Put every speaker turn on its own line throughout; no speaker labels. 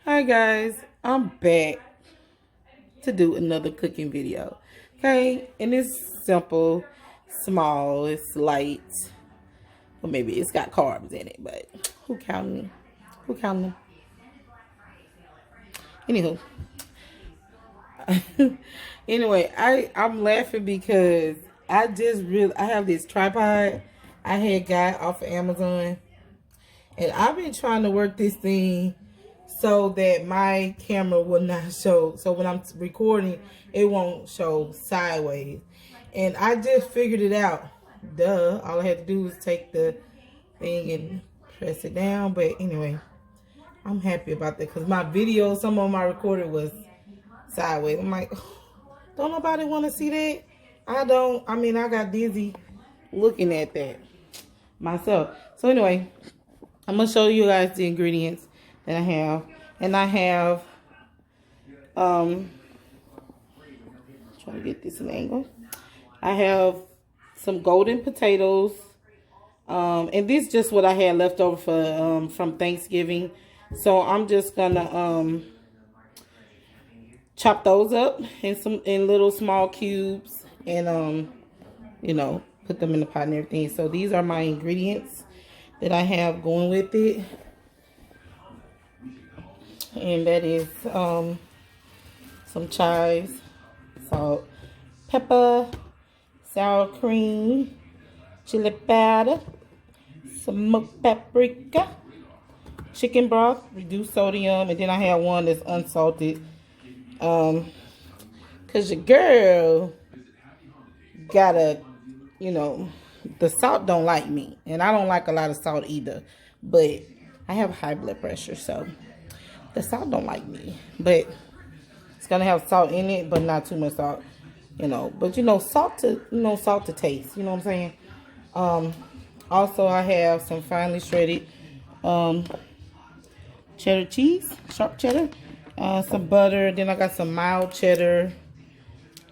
Hi guys, I'm back to do another cooking video. Okay, and it's simple, small, it's light. Or maybe it's got carbs in it, but who counting them? Who counting them? Anywho. Anyway, I'm laughing because I have this tripod I had got off of Amazon, and I've been trying to work this thing so that my camera will not show. So when I'm recording, it won't show sideways. And I just figured it out. Duh. All I had to do was take the thing and press it down. But anyway, I'm happy about that because my video, some of my recorded was sideways. I'm like, don't nobody want to see that? I don't. I mean, I got dizzy looking at that myself. So anyway, I'm going to show you guys the ingredients that I have. And I have, trying to get this an angle. I have some golden potatoes. And this is just what I had left over for, from Thanksgiving. So I'm just going to, chop those up in little small cubes and, you know, put them in the pot and everything. So these are my ingredients that I have going with it. And that is some chives, salt, pepper, sour cream, chili powder, smoked paprika, chicken broth, reduced sodium, and then I have one that's unsalted. Cause your girl gotta, you know, the salt don't like me, and I don't like a lot of salt either. But I have high blood pressure, so the salt don't like me. But it's gonna have salt in it, but not too much salt, you know. But you know, salt to taste. You know what I'm saying? Also, I have some finely shredded cheddar cheese, sharp cheddar, some butter. Then I got some mild cheddar.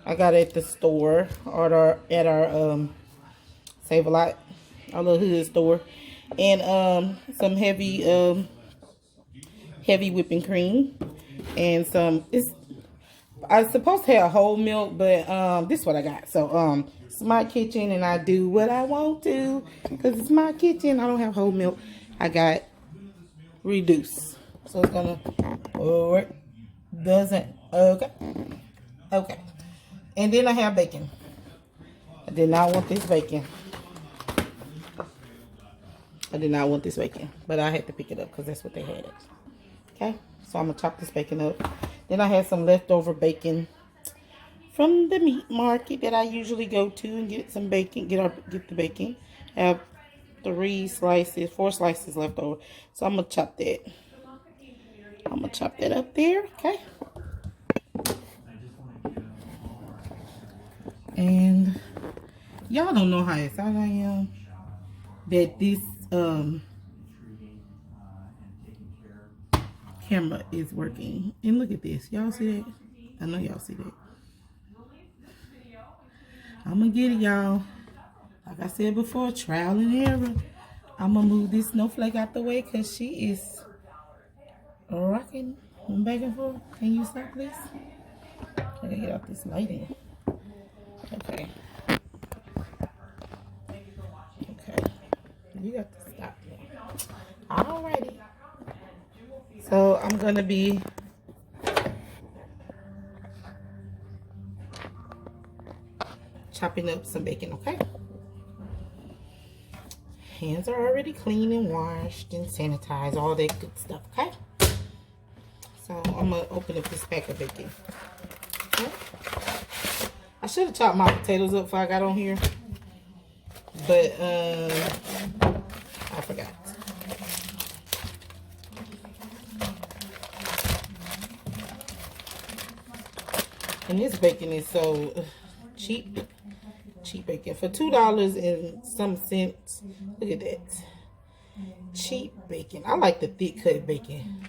I got it at the store or at our Save a Lot, our little hood store, and some heavy whipping cream, and I supposed to have whole milk, but this is what I got. So it's my kitchen, and I do what I want to because it's my kitchen. I don't have whole milk. I got reduced, so it's gonna work. Doesn't okay. And then I have bacon. I did not want this bacon. But I had to pick it up because that's what they had. Okay, so I'm gonna chop this bacon up. Then I had some leftover bacon from the meat market that I usually go to and get some bacon. Get the bacon. I have 4 slices left over. So I'm gonna chop that. I'm gonna chop that up there. Okay. And y'all don't know how excited I am that this camera is working. And look at this. Y'all see that? I know y'all see that. I'm gonna get it, y'all. Like I said before, trial and error. I'm gonna move this snowflake out the way because she is rocking back and forth. Can you stop, please? I gotta get off this lighting. Okay. You got to stop now. Alrighty. So I'm gonna be chopping up some bacon, okay? Hands are already clean and washed and sanitized, all that good stuff, okay? So I'm gonna open up this pack of bacon. Okay? I should have chopped my potatoes up before I got on here, but I forgot. And this bacon is so cheap. Cheap bacon. For $2 and some cents. Look at that. Cheap bacon. I like the thick cut bacon.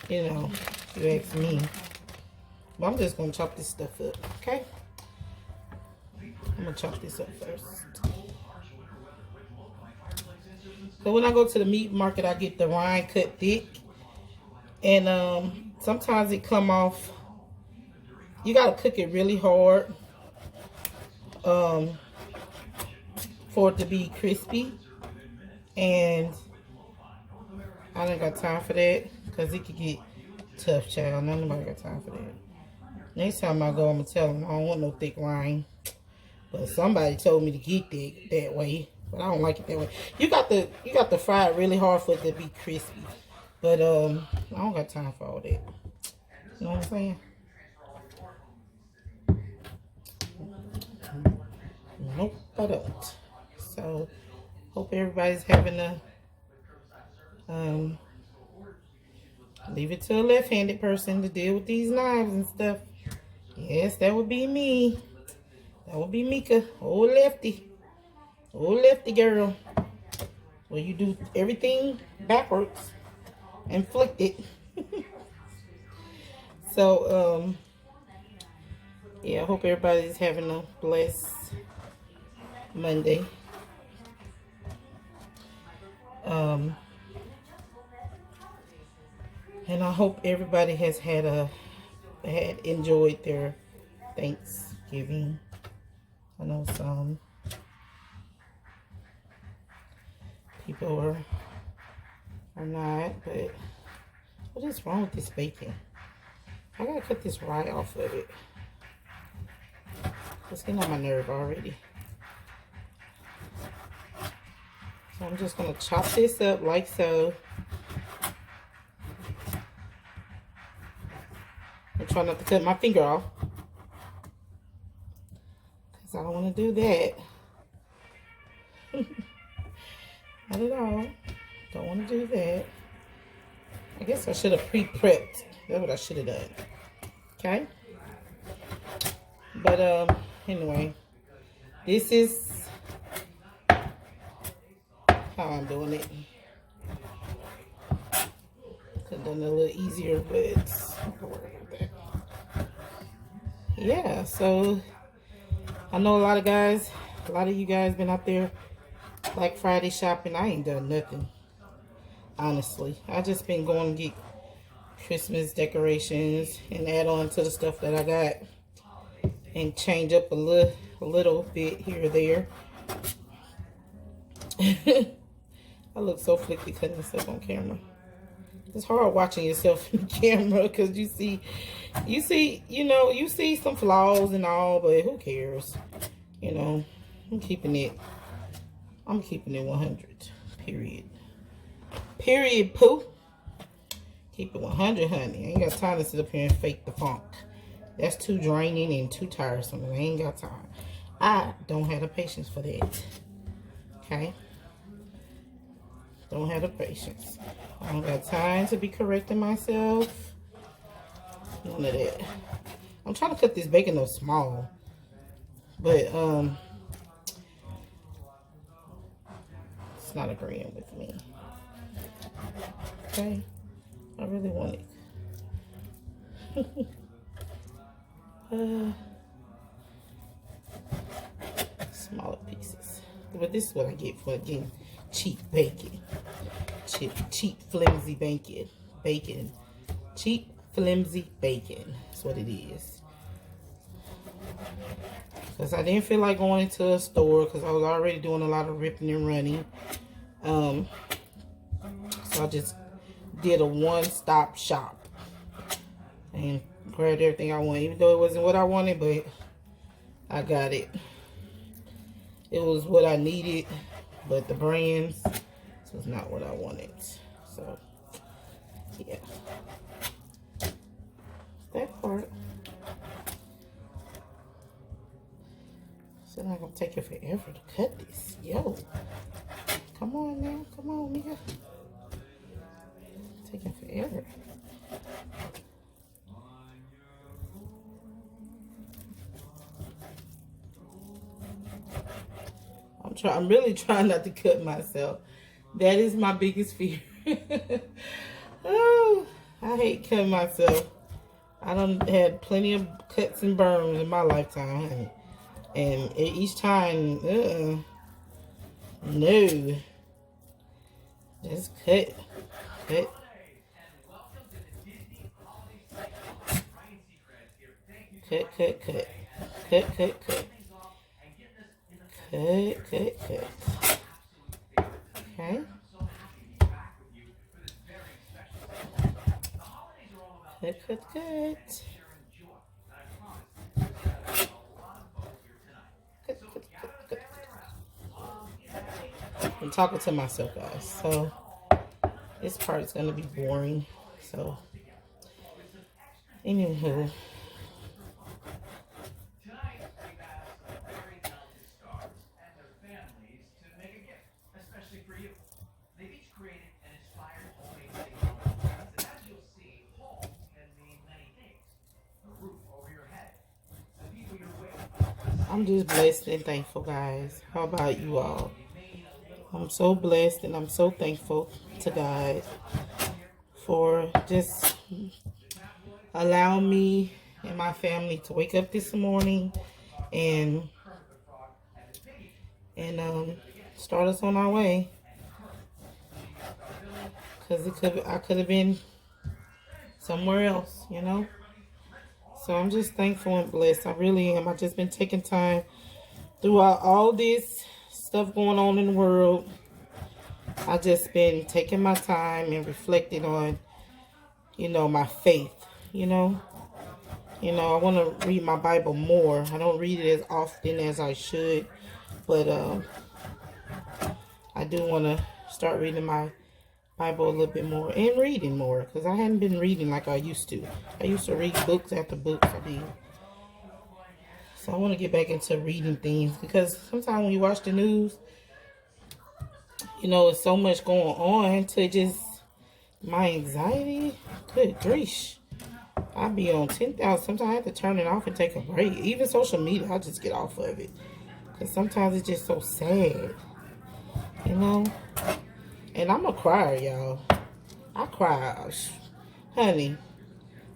You know, if you ask me. But I'm just going to chop this stuff up. Okay? I'm going to chop this up first. So when I go to the meat market, I get the rind cut thick. And sometimes it come off. You got to cook it really hard for it to be crispy. And I don't got time for that because it could get tough, child. Nobody got time for that. Next time I go, I'm going to tell them I don't want no thick rind. But somebody told me to get that way. But I don't like it that way. You got to fry it really hard for it to be crispy. But I don't got time for all that. You know what I'm saying? Nope, I don't. So, hope everybody's having a leave it to a left-handed person to deal with these knives and stuff. Yes, that would be me. That would be Mika. Old lefty. Old lefty girl. Well, you do everything backwards and flick it. So, yeah, I hope everybody's having a blessed Monday. And I hope everybody has had enjoyed their Thanksgiving. I know some people are not, but what is wrong with this bacon? I gotta cut this right off of it. It's getting on my nerve already. So I'm just gonna chop this up like so. And try not to cut my finger off, because I don't want to do that. Not at all. Don't want to do that. I guess I should have pre-prepped. That's what I should have done. Okay? But anyway, this is how I'm doing it. Could have done it a little easier, but it's not gonna worry about that. Yeah, so I know a lot of you guys been out there Black Friday shopping. I ain't done nothing, honestly. I just been going to get Christmas decorations and add on to the stuff that I got and change up a little bit here or there. I look so flicky cutting myself on camera. It's hard watching yourself in the camera because you see some flaws and all, but who cares? You know, I'm keeping it 100. Period, poo. Keep it 100, honey. I ain't got time to sit up here and fake the funk. That's too draining and too tiresome. I ain't got time. I don't have the patience for that. Okay? Don't have the patience. I don't got time to be correcting myself. None of that. I'm trying to cut this bacon though small. But it's not agreeing with me. Okay? I really want it. Smaller pieces. But this is what I get for getting cheap bacon. Cheap flimsy bacon. Cheap flimsy bacon. That's what it is. Because I didn't feel like going into a store because I was already doing a lot of ripping and running. So I just did a one-stop shop and grabbed everything I wanted, even though it wasn't what I wanted, but I got it. It was what I needed, but the brands was not what I wanted. So yeah, that part. It's not gonna take it forever to cut this. Yo, come on now, come on, nigga. Taking forever. I'm really trying not to cut myself. That is my biggest fear. Oh, I hate cutting myself. I done had plenty of cuts and burns in my lifetime, and each time, no. Just cut, cut. Cut, cut, cut. Cut, cut, cut. Cut, cut, cut. Okay. Cut, cut, cut. I'm talking to myself, guys. So this part is gonna be boring. So anywho. I'm just blessed and thankful, guys. How about you all? I'm so blessed and I'm so thankful to God for just allowing me and my family to wake up this morning and start us on our way. Because I could have been somewhere else, you know. So I'm just thankful and blessed. I really am. I've just been taking time throughout all this stuff going on in the world. I just been taking my time and reflecting on, you know, my faith, you know. You know, I want to read my Bible more. I don't read it as often as I should, but I do want to start reading my Bible a little bit more and reading more, because I hadn't been reading like I used to. I used to read books after books. So I want to get back into reading things, because sometimes when you watch the news, you know, it's so much going on to just my anxiety. Good grief. I be on 10,000. Sometimes I have to turn it off and take a break. Even social media, I just get off of it, because sometimes it's just so sad, you know. And I'm a crier, y'all. I cry. Honey,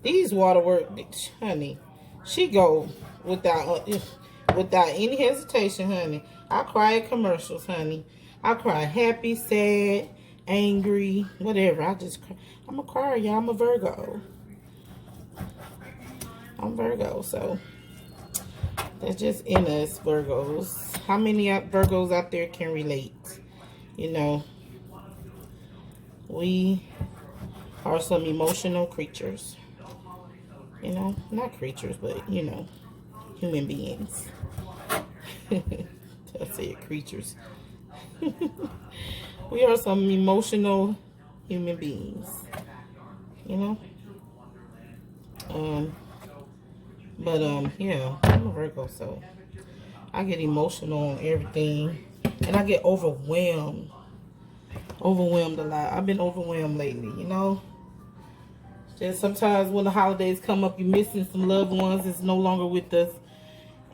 these waterworks, honey, she go without any hesitation, honey. I cry at commercials, honey. I cry happy, sad, angry, whatever. I just cry. I'm a crier, y'all. I'm a Virgo. I'm Virgo, so that's just in us, Virgos. How many Virgos out there can relate? You know, we are some emotional creatures. You know, not creatures, but, you know, human beings. I said creatures. We are some emotional human beings. You know? Yeah, I'm a Virgo, so I get emotional on everything. And I get overwhelmed. Overwhelmed a lot. I've been overwhelmed lately, you know? Just sometimes when the holidays come up, you're missing some loved ones that's no longer with us.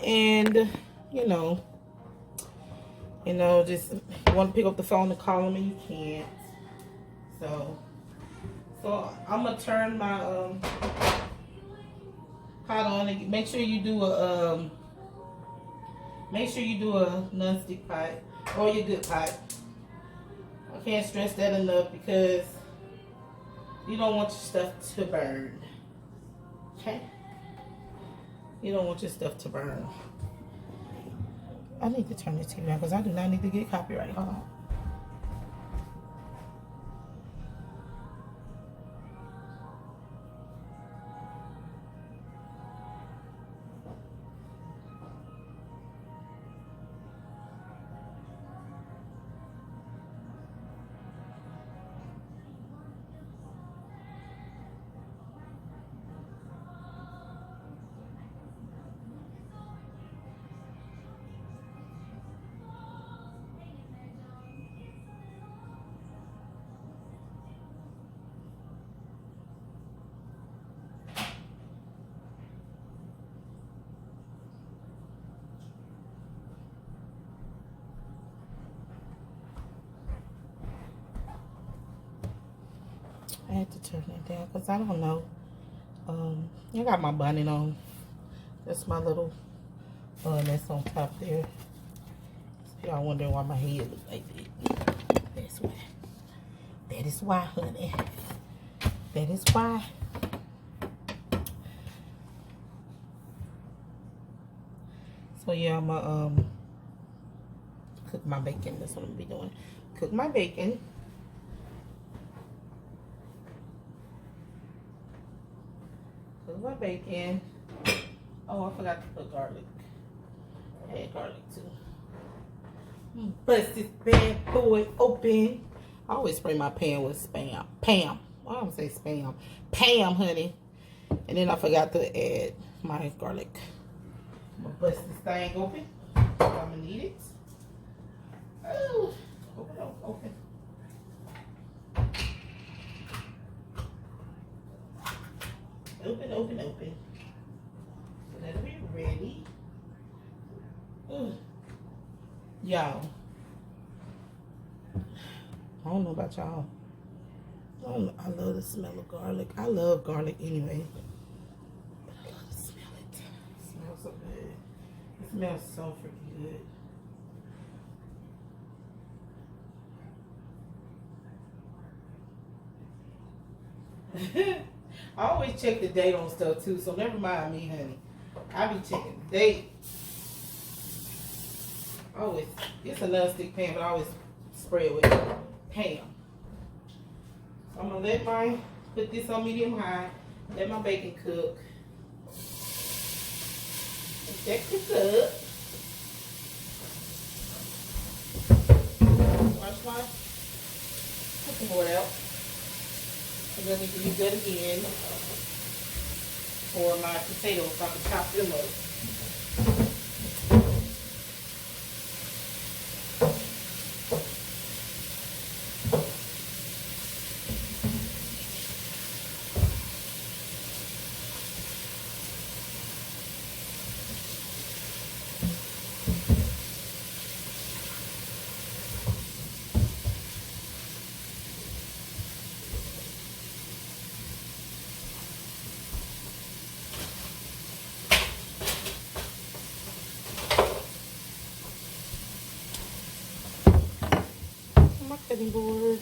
And, you know, just want to pick up the phone and call them and you can't. So I'm going to turn my pot on and make sure you do a non-stick pot or your good pot. I can't stress that enough, because you don't want your stuff to burn. Okay? You don't want your stuff to burn. I need to turn this TV on, because I do not need to get copyright. Hold on. I had to turn it down because I don't know. I got my bonnet on. That's my little bun that's on top there. So y'all wondering why my head look like that. That's why. That is why, honey. That is why. So yeah, I'm gonna cook my bacon. That's what I'm gonna be doing. Cook my bacon. Cook my bacon. Oh, I forgot to put garlic. I had garlic too. Bust this bad boy open. I always spray my pan with spam. Pam. I don't say spam. Pam, honey. And then I forgot to add my garlic. I'm gonna bust this thing open. I'm gonna need it. Oh, open, open. Open, open, open. So that'll be ready. Y'all, I don't know about y'all. I love the smell of garlic. I love garlic anyway. But I love to smell it. It smells so good. It smells so freaking good. I always check the date on stuff too, so never mind me, honey. I be checking the date. Always, it's a non-stick pan, but I always spray it with Pam. So I'm gonna put this on medium high, let my bacon cook. Let that cook up. Wash my cooking board out. And then we can use that again for my potatoes so I can chop them up. My cutting board.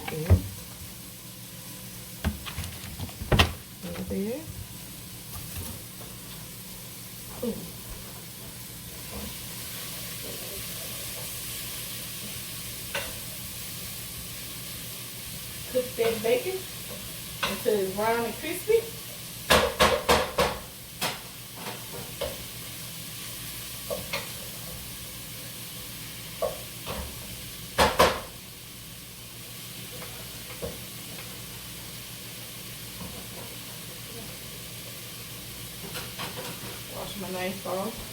Okay. Over there. Ooh. Cook that bacon until it's brown and crispy. Wash my knife off.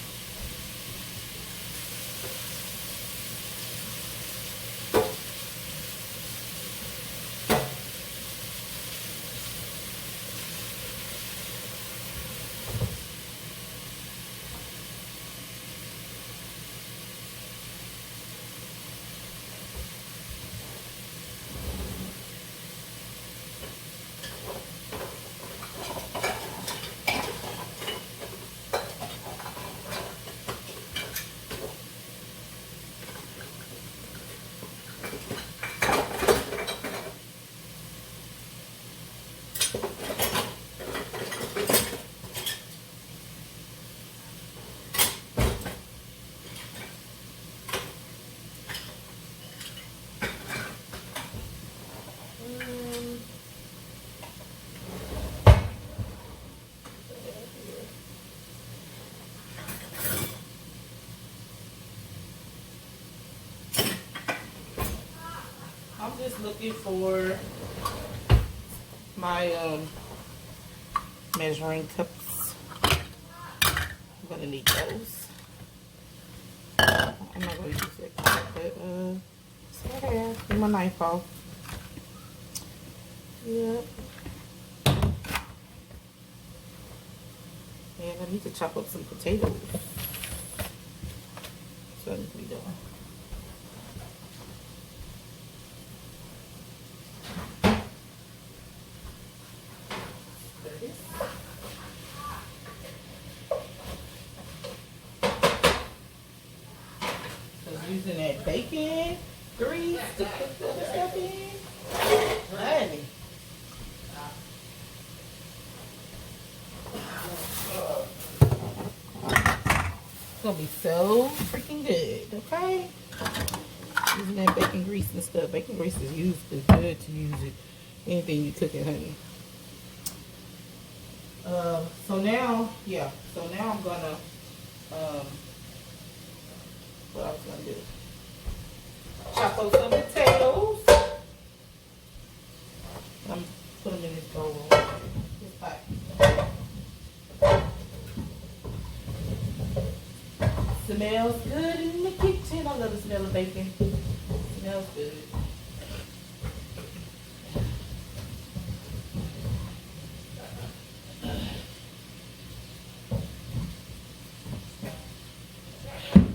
I'm just looking for my measuring cups. I'm gonna need those. I'm not gonna use it, but so I have. Get my knife off. Yep. And I need to chop up some potatoes. So I need to be doing. using that bacon grease to cook the other stuff in. Honey. It's gonna be so freaking good, okay? Using that bacon grease and stuff. Bacon grease is good to use it. Anything you cooking, honey. So now I'm gonna what I was gonna do. Chop up some potatoes. I'm put them in this bowl. This pot. Smells good in the kitchen. I love the smell of bacon. Smells good.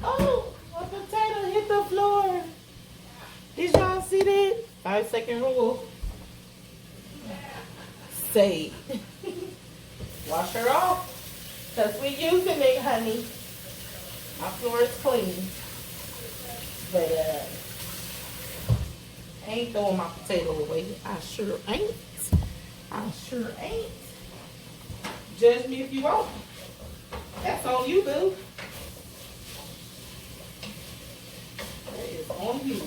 Oh, my potato hit the floor. Did y'all see that? 5-second rule. Save. Wash her off. Because we're using it, honey. My floor is clean. But I ain't throwing my potato away. I sure ain't. Judge me if you want. That's on you, boo. That is on you.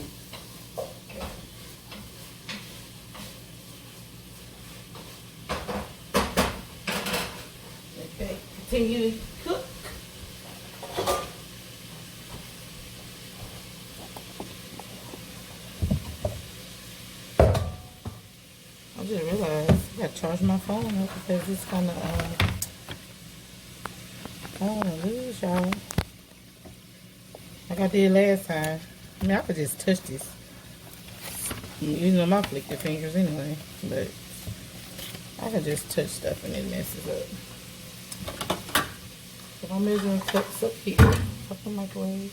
Okay, continue to cook. I just realized I gotta charge my phone up because it's gonna, I don't wanna lose y'all. Like I did last time. I mean, I could just touch this. You know my flick your fingers anyway, but I can just touch stuff and it messes up. So I'm measuring cups up here. Up the microwave.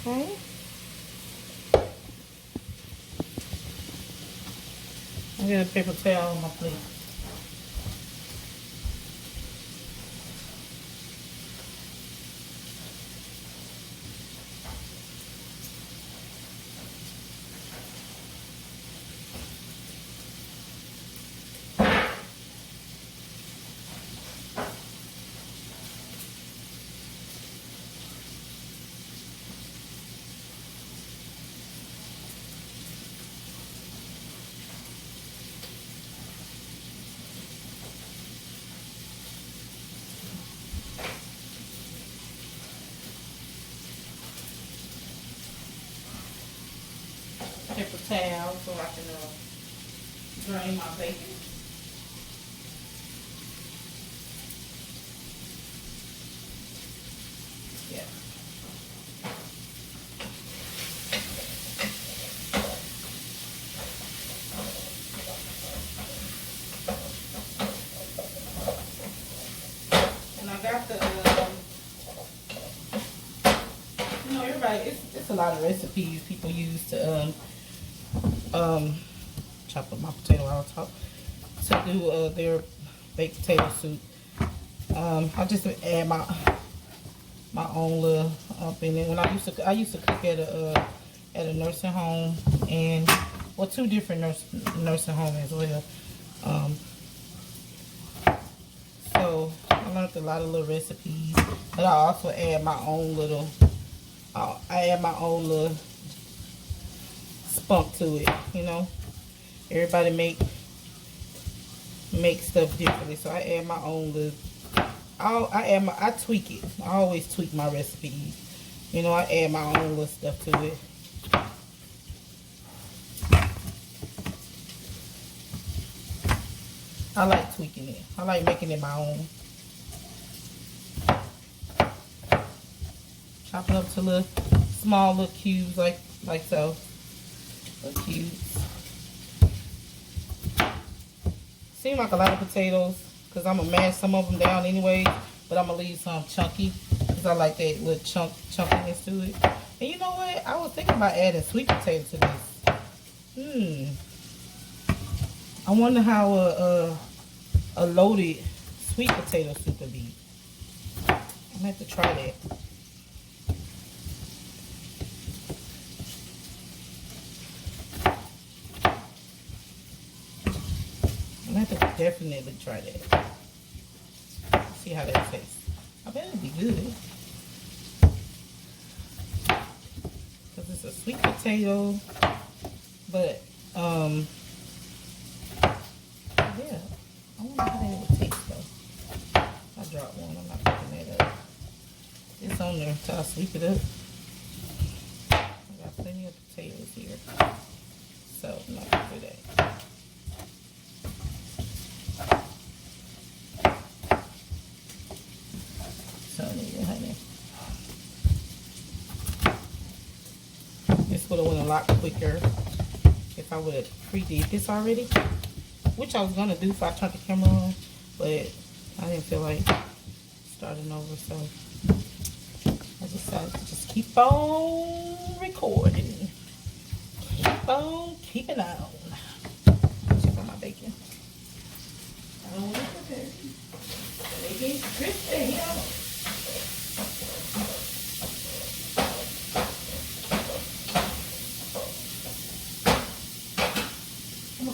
Okay. I got a paper towel on my plate. Paper towel so I can drain my bacon. Yeah. And I got the, you know, everybody, it's a lot of recipes people use to chop up my potato on top to do their baked potato soup. I just add my own little up in it. When I used to cook at a nursing home and well 2 different nursing homes as well. So I learned a lot of little recipes, but I also add my own little. I add my own little spunk to it, you know. Everybody make stuff differently, so I add my own little. I tweak it. I always tweak my recipes. You know, I add my own little stuff to it. I like tweaking it. I like making it my own. Chop it up to little small little cubes like so. Little cubes. Seem like a lot of potatoes because I'm gonna mash some of them down anyway, but I'm gonna leave some chunky because I like that little chunkiness to it. And you know what? I was thinking about adding sweet potato to this. I wonder how a loaded sweet potato soup would be. I'm gonna have to try that. definitely try that. See how that tastes. I bet it'd be good. Because it's a sweet potato. But, yeah. I wonder how that would taste, though. I dropped one. I'm not picking that up. It's on there, so I'll sweep it up. I got plenty of potatoes here. So, I'm not going to do that. So, there, honey. This would have went a lot quicker if I would have pre-did this already, which I was gonna do if I turned the camera on, but I didn't feel like starting over, so I decided to just keep on recording, keep on keeping on. Check on my bacon. I don't want to prepare it. Bacon crispy here.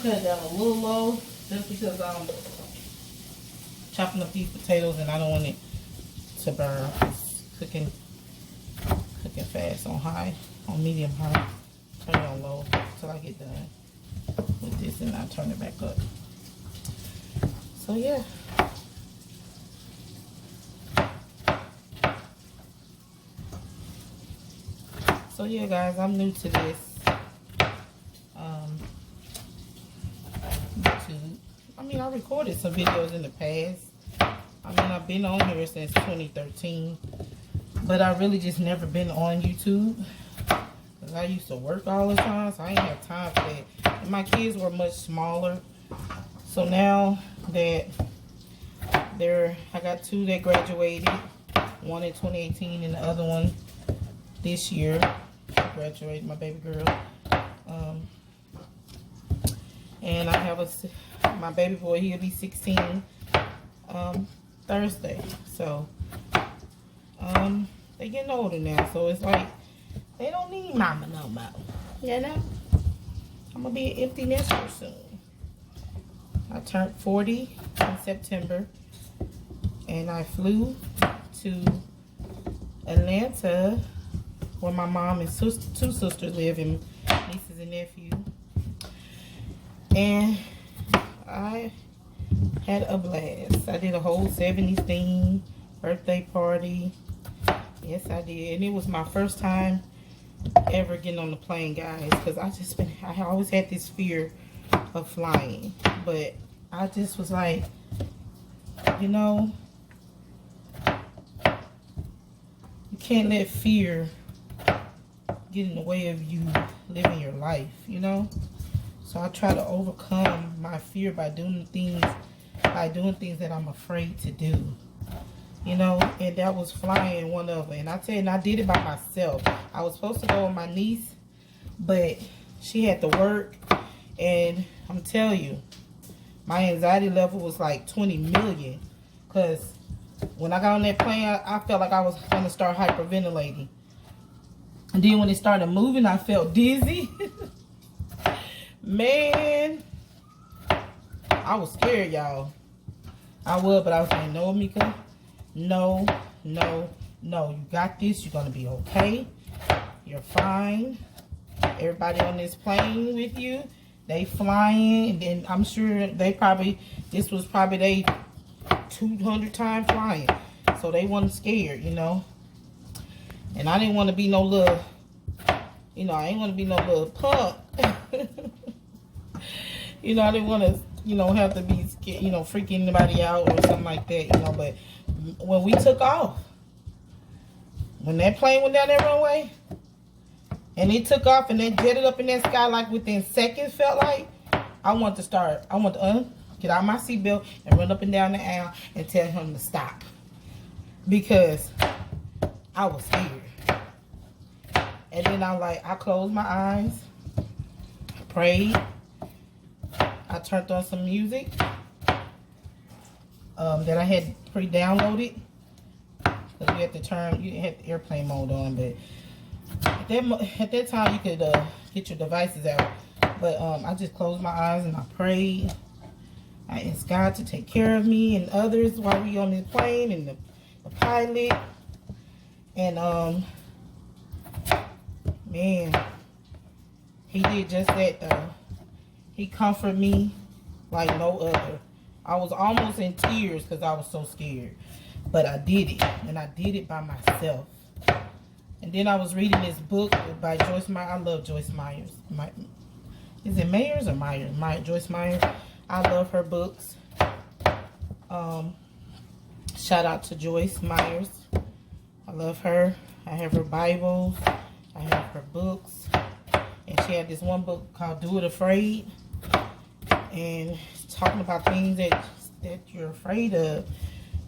Cut it down a little low just because I'm chopping up these potatoes and I don't want it to burn. It's cooking fast on high, on medium high. Turn it on low until I get done with this and I turn it back up. So yeah. So yeah guys, I'm new to this. I mean, I recorded some videos in the past. I mean, I've been on here since 2013. But I really just never been on YouTube. Because I used to work all the time, so I ain't have time for that. And my kids were much smaller. So now that I got 2 that graduated. One in 2018 and the other one this year. Graduated, my baby girl. And I have my baby boy, he'll be 16 Thursday. So they getting older now, so it's like they don't need mama no more. You know? I'm gonna be an empty nester soon. I turned 40 in September and I flew to Atlanta where my mom and 2 sisters live, and nieces and nephews. And I had a blast. I did a whole 70s theme, birthday party. Yes, I did. And it was my first time ever getting on the plane, guys. Because I always had this fear of flying. But I just was like, you know, you can't let fear get in the way of you living your life, you know? So I try to overcome my fear by doing things that I'm afraid to do. You know, and that was flying one of them. And I tell you, I did it by myself. I was supposed to go with my niece, but she had to work. And I'm telling you, my anxiety level was like 20 million. Because when I got on that plane, I felt like I was going to start hyperventilating. And then when it started moving, I felt dizzy. Man, I was scared, y'all. I was, but I was like, no, Mika. No, no, no. You got this. You're going to be okay. You're fine. Everybody on this plane with you, they flying. And then I'm sure this was probably they 200 time flying. So they wasn't scared, you know. And I didn't want to be no little, you know, I didn't want to be no little punk. You know, I didn't want to, you know, have to be scared, you know, freaking anybody out or something like that, you know. But when we took off, when that plane went down that runway, and it took off and then jetted up in that sky like within seconds, felt like, I want to get out my seatbelt and run up and down the aisle and tell him to stop. Because I was scared. And then I closed my eyes, prayed. I turned on some music that I had pre-downloaded. Because you had the airplane mode on, but at that time you could get your devices out. But I just closed my eyes and I prayed. I ask God to take care of me and others while we on this plane and the pilot. And man, he did just that though. He comforted me like no other. I was almost in tears because I was so scared. But I did it. And I did it by myself. And then I was reading this book by Joyce Meyer. I love Joyce Myers. Is it Myers or Myers? Joyce Myers. I love her books. Shout out to Joyce Myers. I love her. I have her Bibles. I have her books. And she had this one book called Do It Afraid. And it's talking about things that you're afraid of,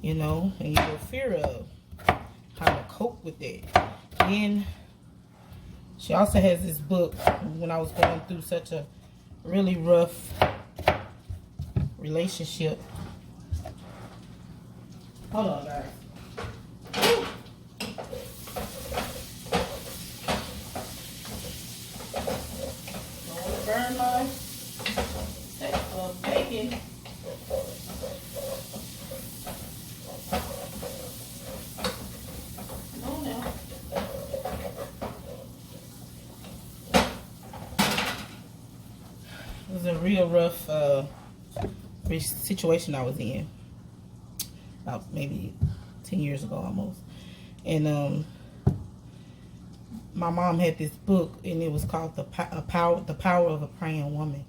you know, and you're in fear of. How to cope with that. Then she also has this book when I was going through such a really rough relationship. Hold on, guys. Don't want to burn my bacon. No, now. It was a real rough situation I was in. About maybe 10 years ago almost. And my mom had this book, and it was called The Power of a Praying Woman.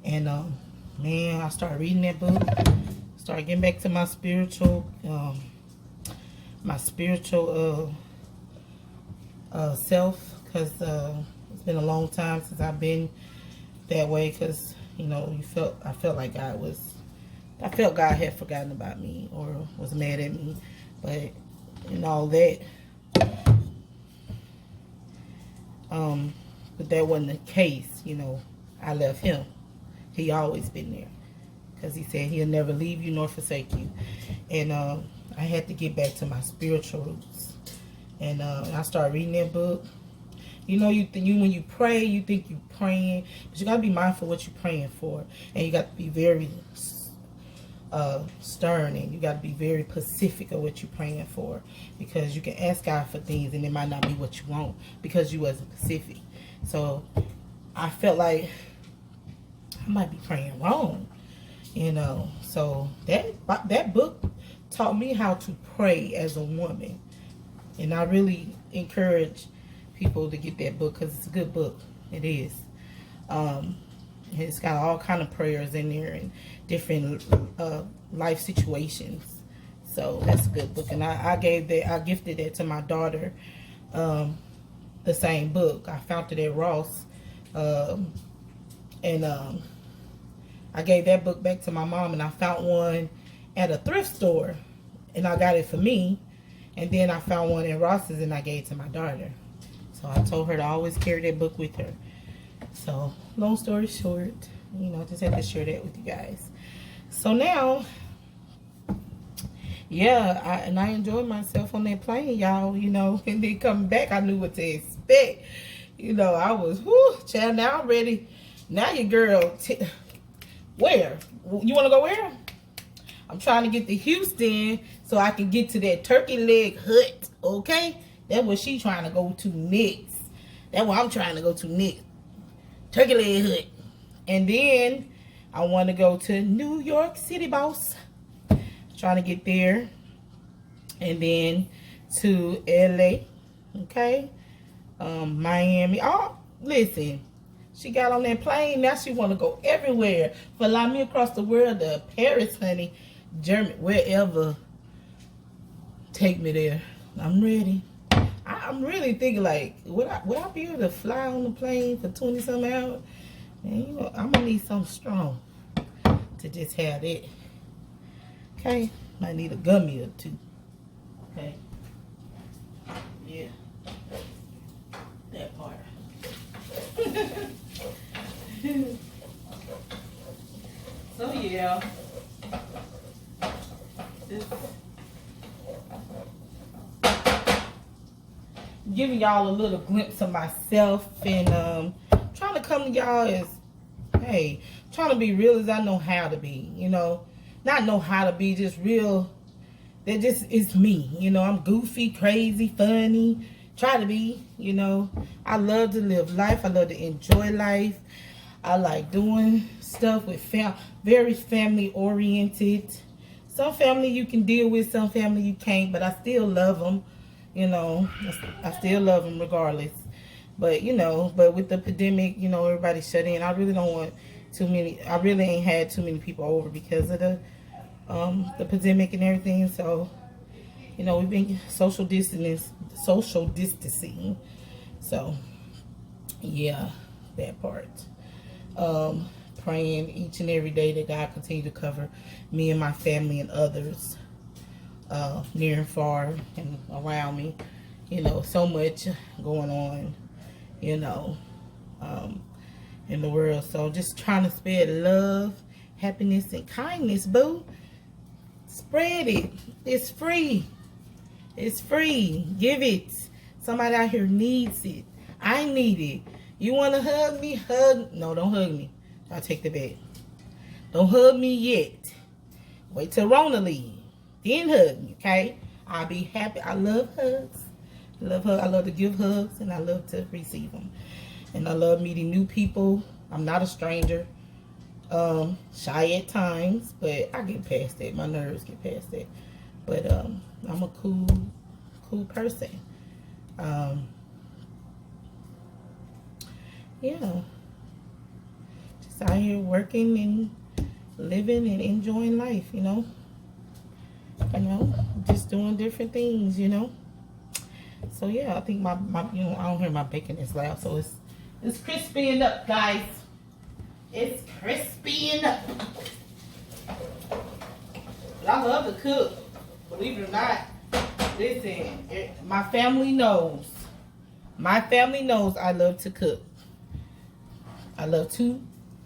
And man, I started reading that book. Started getting back to my spiritual self, because it's been a long time since I've been that way. Because you know, I felt like I felt God had forgotten about me or was mad at me, but and all that. But that wasn't the case, you know. I left him. He always been there, because he said he'll never leave you nor forsake you. And I had to get back to my spiritual roots. And I started reading that book. You know, when you pray, you think you're praying, but you got to be mindful what you're praying for. And you got to be very stern, and you got to be very specific of what you're praying for, because you can ask God for things and it might not be what you want because you wasn't specific. So I felt like I might be praying wrong, you know. So that book taught me how to pray as a woman, and I really encourage people to get that book because it's a good book. It is. It's got all kind of prayers in there and different life situations. So that's a good book. And I gifted that to my daughter, the same book. I found it at Ross. And I gave that book back to my mom, and I found one at a thrift store, and I got it for me. And then I found one at Ross's, and I gave it to my daughter. So I told her to always carry that book with her. So, long story short, you know, just had to share that with you guys. So now, yeah, I enjoyed myself on that plane, y'all, you know. And then coming back, I knew what to expect. You know, I was, whoo, child, now I'm ready. Now your girl, where? You want to go where? I'm trying to get to Houston so I can get to that turkey leg hut, okay? That's what she trying to go to next. That's what I'm trying to go to next. Turkey leg hut. And then I want to go to New York City, boss. Trying to get there. And then to LA, okay? Miami. Oh, listen. She got on that plane. Now she want to go everywhere. Fly me across the world to Paris, honey. Germany, wherever. Take me there. I'm ready. I'm really thinking, like, would I be able to fly on the plane for 20-something hours? Man, you know, I'm going to need something strong to just have that. Okay? Might need a gummy or two. Okay? Yeah. That part. So, yeah. Giving y'all a little glimpse of myself, and trying to come to y'all as hey, trying to be real as I know how to be, you know. Not know how to be, just real. That just is me, you know. I'm goofy, crazy, funny. Try to be, you know. I love to live life. I love to enjoy life. I like doing stuff with very family oriented. Some family you can deal with, some family you can't, but I still love them, you know. I still love them regardless. But, you know, but with the pandemic, you know, everybody shut in. I really don't want too many. I really ain't had too many people over because of the pandemic and everything. So, you know, we've been social distancing. So, yeah, that part. Praying each and every day that God continue to cover me and my family and others near and far and around me. You know, so much going on, you know, in the world. So just trying to spread love, happiness, and kindness, boo. Spread it. It's free. It's free. Give it. Somebody out here needs it. I need it. You want to hug me? Hug. No, don't hug me. I'll take the bed. Don't hug me yet. Wait till Rona leave. Then hug me, okay? I'll be happy. I love hugs. I love to give hugs, and I love to receive them. And I love meeting new people. I'm not a stranger. Shy at times, but I get past that. My nerves get past that. But I'm a cool person. Yeah. Just out here working and living and enjoying life, you know. You know, just doing different things, you know. So yeah, I think my you know, I don't hear my bacon is loud, so it's crispying up, guys. It's crispying up. But I love to cook, believe it or not. Listen, my family knows. My family knows I love to cook. I love to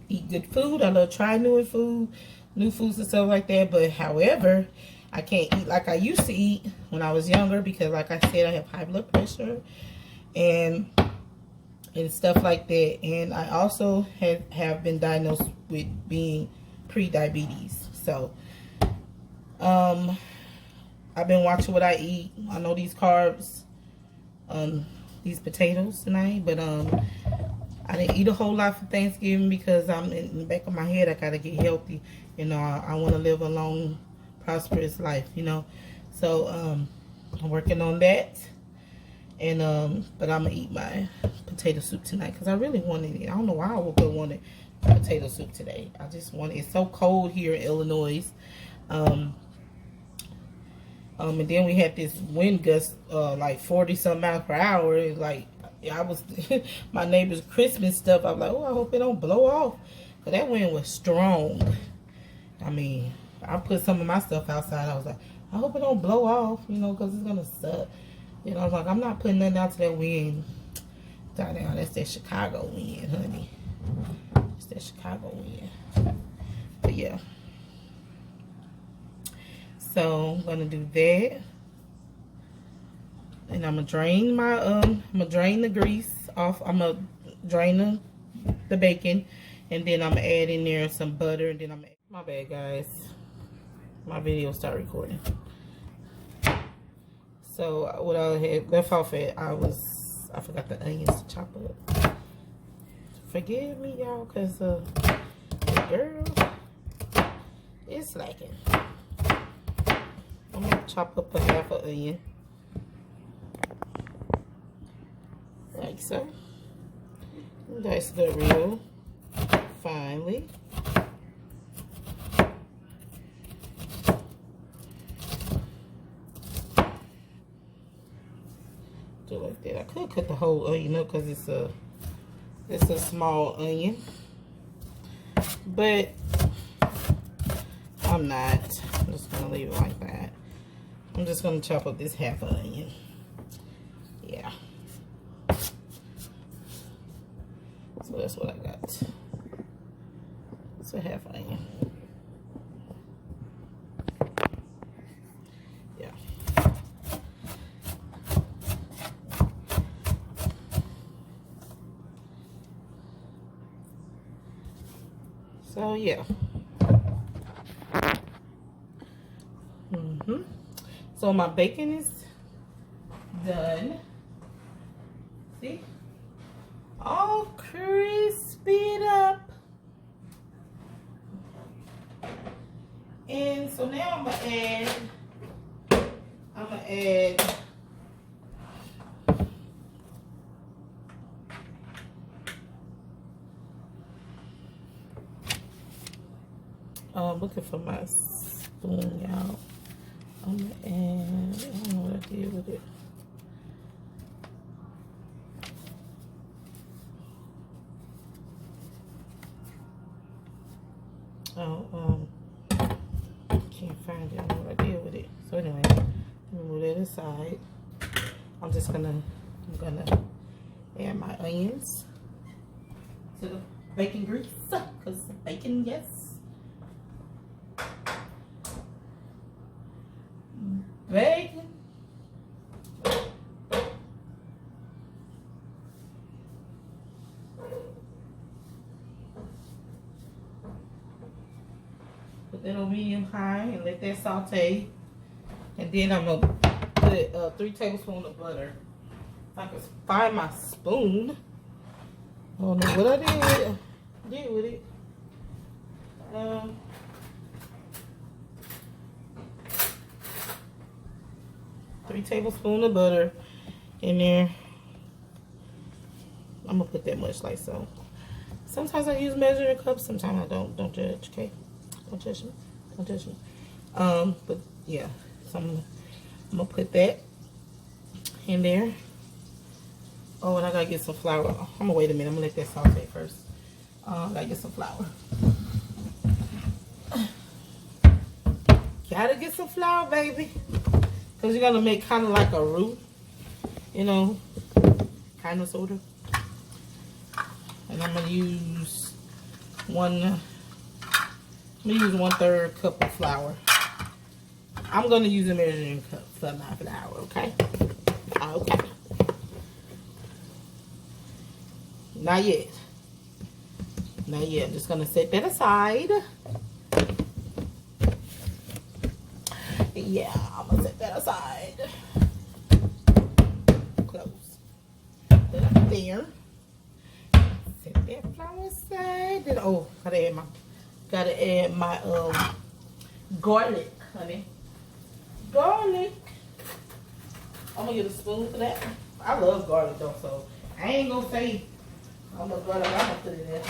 eat good food. I love trying new foods and stuff like that. But however, I can't eat like I used to eat when I was younger because, like I said, I have high blood pressure and stuff like that. And I also have been diagnosed with being pre-diabetes. So, I've been watching what I eat. I know these carbs, these potatoes tonight, but I didn't eat a whole lot for Thanksgiving because I'm in the back of my head. I gotta get healthy. You know, I want to live a long, prosperous life. You know, so I'm working on that. And but I'm gonna eat my potato soup tonight because I really wanted it. I don't know why I woke up wanted potato soup today. I just wanted. It's so cold here in Illinois. And then we had this wind gust, like 40 something miles per hour. It's like I was my neighbor's Christmas stuff. I was like, oh, I hope it don't blow off. But that wind was strong. I mean, I put some of my stuff outside. I was like, I hope it don't blow off, you know, because it's gonna suck. You know, I was like, I'm not putting nothing out to that wind. Down, that's that Chicago wind, honey. It's that Chicago wind. But yeah. So I'm gonna do that. And I'm gonna drain my I'm gonna drain the grease off. I'm gonna drain the bacon, and then I'm gonna add in there some butter, and then my bad, guys. My video started recording. So what I had left off at, I forgot the onions to chop up. Forgive me, y'all, cause the girl is slacking. I'm gonna chop up a half an onion. Like so. Dice the real finely. Do like that. I could cut the whole onion up because it's a small onion. But I'm not. I'm just gonna leave it like that. I'm just gonna chop up this half onion. Yeah. So that's what I got. It's a half onion. Yeah. So yeah. So my bacon is done. See? All crispied up. And so now I'm gonna add I'm looking for my spoon, y'all. I'm gonna add, I don't know what I did with it. Oh, can't find it. I don't know what I did with it. So anyway, let me move that aside. I'm gonna add my onions to the bacon grease, cause bacon, yes. Bacon. Put that on medium high and let that saute. And then I'm gonna put 3 tablespoons of butter. If I can find my spoon. I don't know what I did with it. 3 tablespoons of butter in there. I'm gonna put that much, like so. Sometimes I use measuring cups, sometimes I don't. Don't judge, okay? Don't judge me. Don't judge me. But yeah, so I'm gonna put that in there. Oh, and I gotta get some flour. I'm gonna wait a minute. I'm gonna let that saute first. I gotta get some flour. Gotta get some flour, baby. Because you're gonna make kind of like a roux, you know, kind of sort of. And I'm gonna use 1/3 cup of flour. I'm gonna use a measuring cup for my flour, okay? Okay. Not yet. Not yet. I'm just gonna set that aside. Yeah, I'm gonna set that aside. Close. Put it there. Set that flour aside. Then gotta add my garlic, honey. Garlic. I'm gonna get a spoon for that. I love garlic though, so I ain't gonna say how much garlic I'm gonna put in there.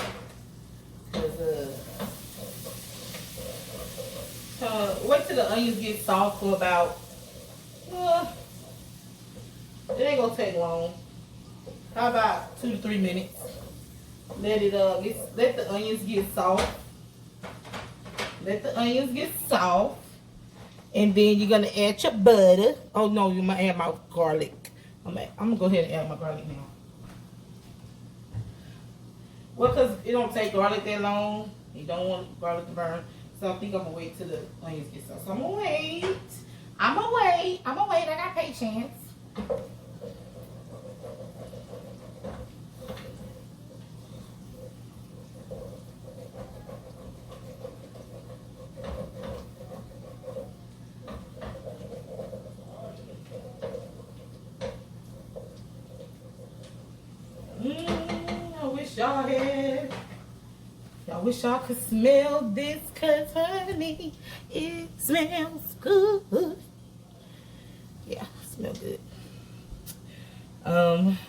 Wait till the onions get soft for about, it ain't gonna take long. How about 2 to 3 minutes? Let the onions get soft. Let the onions get soft. And then you're gonna add your butter. Oh no, you might add my garlic. I'm gonna go ahead and add my garlic now. Well, cause it don't take garlic that long. You don't want garlic to burn. So I think I'm gonna wait till the onions get soft. So I'm gonna wait. I got patience. I wish y'all could smell this, cause honey, it smells good. Yeah, smell good.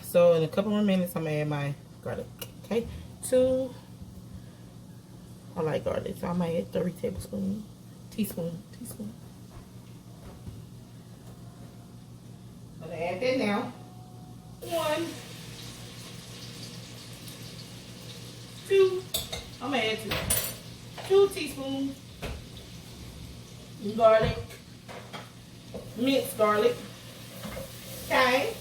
So in a couple more minutes, I'm gonna add my garlic. Okay, I like garlic, so I might add 3 tablespoons, teaspoon. I'm gonna add that now. 1, 2. I'm gonna add 2 teaspoons garlic, minced garlic. Okay.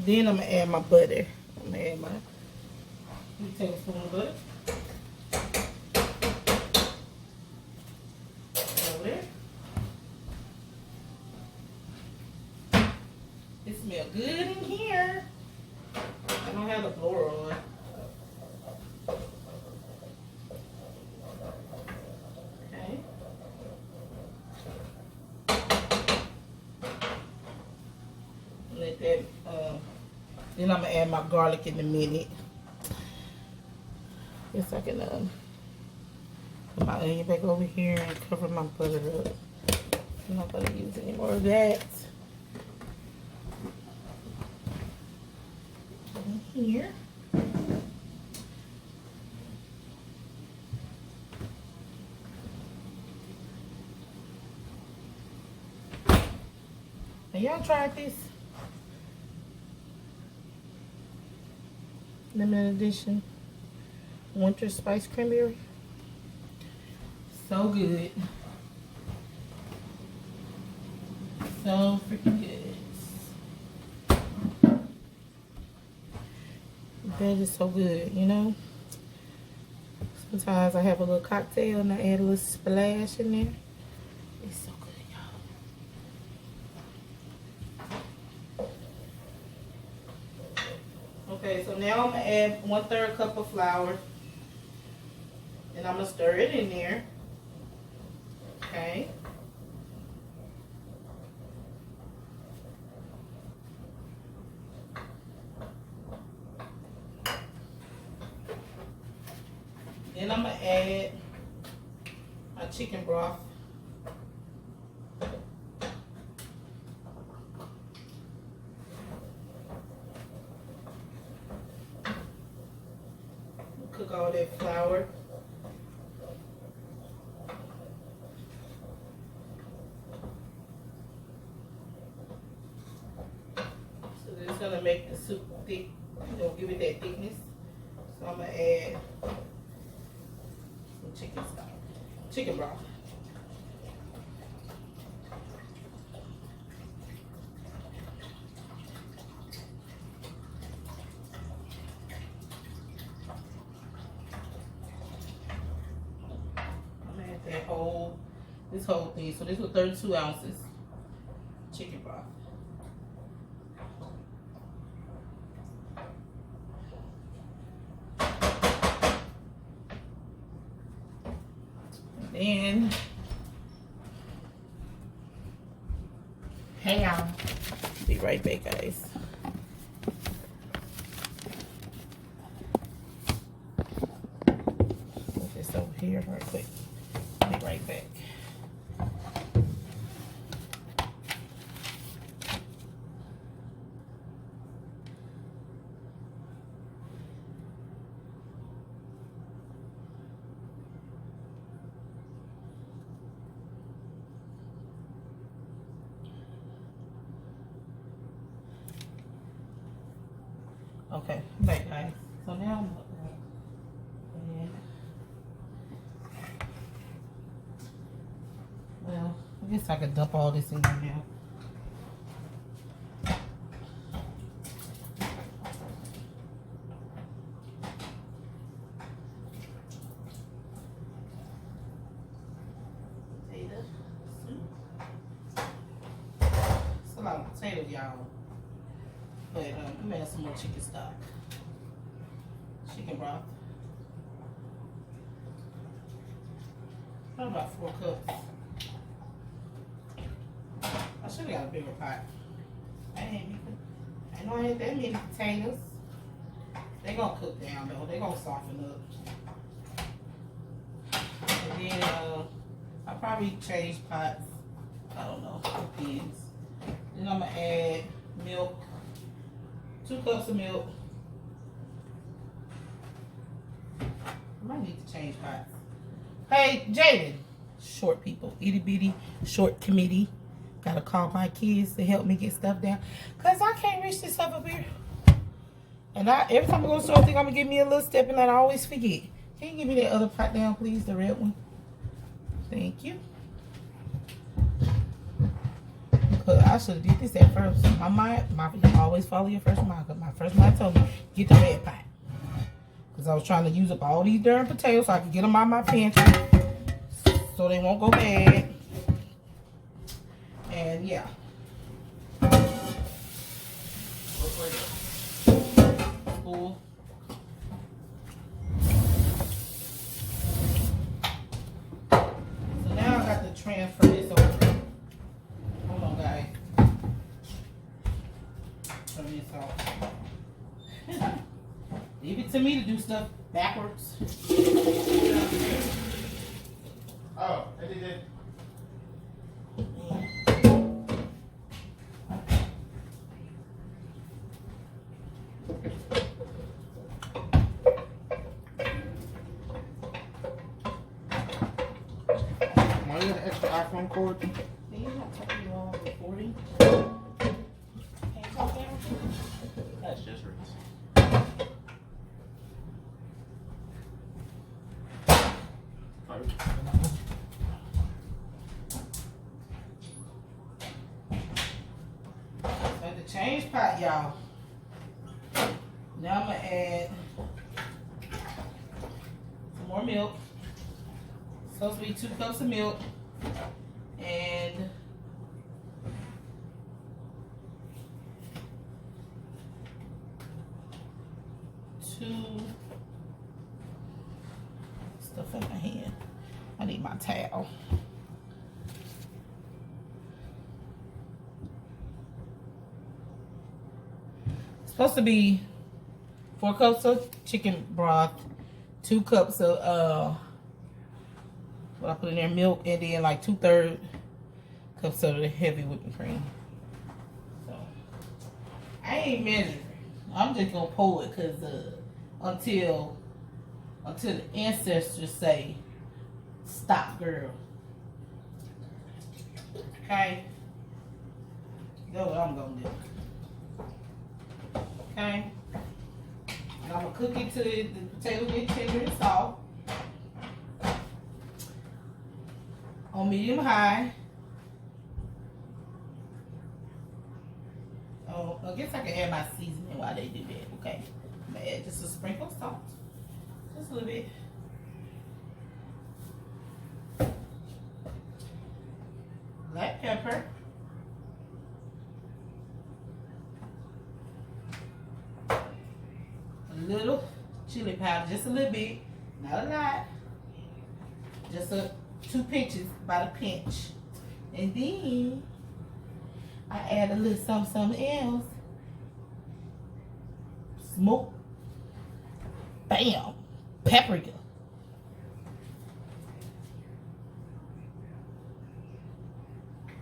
Then I'm gonna add my butter. I'm gonna add my 2 tablespoons of butter. Over there. smells good in here. I don't have the blower on. Okay. Let that, then I'm gonna add my garlic in a minute. Guess I can put my onion back over here and cover my butter up. I'm not gonna use any more of that. In here. Have y'all tried this? Limited edition winter spice cranberry. So good. So freaking good. That is so good, you know. Sometimes I have a little cocktail and I add a little splash in there. It's so good, y'all. Okay, so now I'm gonna add 1/3 cup of flour. And I'm gonna stir it in there. Okay. Then I'm gonna add my chicken broth. Cook all that flour. So this is gonna make the soup thick, you know, give it that thickness. So I'm gonna add some chicken stock, chicken broth. This whole thing. So this was 32 ounces chicken broth. And then, hang on. Be right back, guys. Put this over here real quick. Be right back. Okay, back, guys. So now I'm well, I guess I could dump all this in there now. Potato soup. It's a lot of potatoes, y'all. But I'm gonna add some more chicken stock. Chicken broth. About 4 cups. I should have got a bigger pot. I know I had that many potatoes. They gonna cook down though. They gonna soften up. And then I'll probably change pots. I don't know. Depends. Then I'm gonna add milk. 2 cups of milk. I might need to change pots. Hey, Jaden. Short people. Itty bitty short committee. Gotta call my kids to help me get stuff down. Cause I can't reach this stuff up here. And every time I go to the store, I think I'm gonna give me a little step and I always forget. Can you give me that other pot down, please? The red one. Thank you. I should have did this at first. My mind always follow your first mind. Cause my first mind told me, get the red pot. Because I was trying to use up all these darn potatoes so I could get them out of my pantry. So they won't go bad. And yeah. Spool. So now I got to transfer this over. Hold on, guys. Turn this off. Leave it to me to do stuff backwards.
Oh, I did it. Why you got an extra iPhone cord?
You're not talking you all recording. Can't talk down.
That's just Reese.
So the change pot, y'all. Now I'm gonna add some more milk. Supposed to be 2 cups of milk and stuff in my hand. I need my towel. Supposed to be 4 cups of chicken broth, 2 cups of what I put in there, milk, and then like 2/3 cups of the heavy whipping cream. So I ain't measuring. I'm just gonna pour it because until the ancestors say stop, girl. Okay, that's what I'm gonna do. Okay, and I'm gonna cook it till the potato get tender and soft on medium high. Oh, I guess I can add my seasoning while they do that. Okay, I'm gonna add just a sprinkle of salt, just a little bit. Black pepper. A little chili powder, just a little bit, not a lot. Just 2 pinches, about a pinch. And then I add a little something else. Smoked, bam, paprika.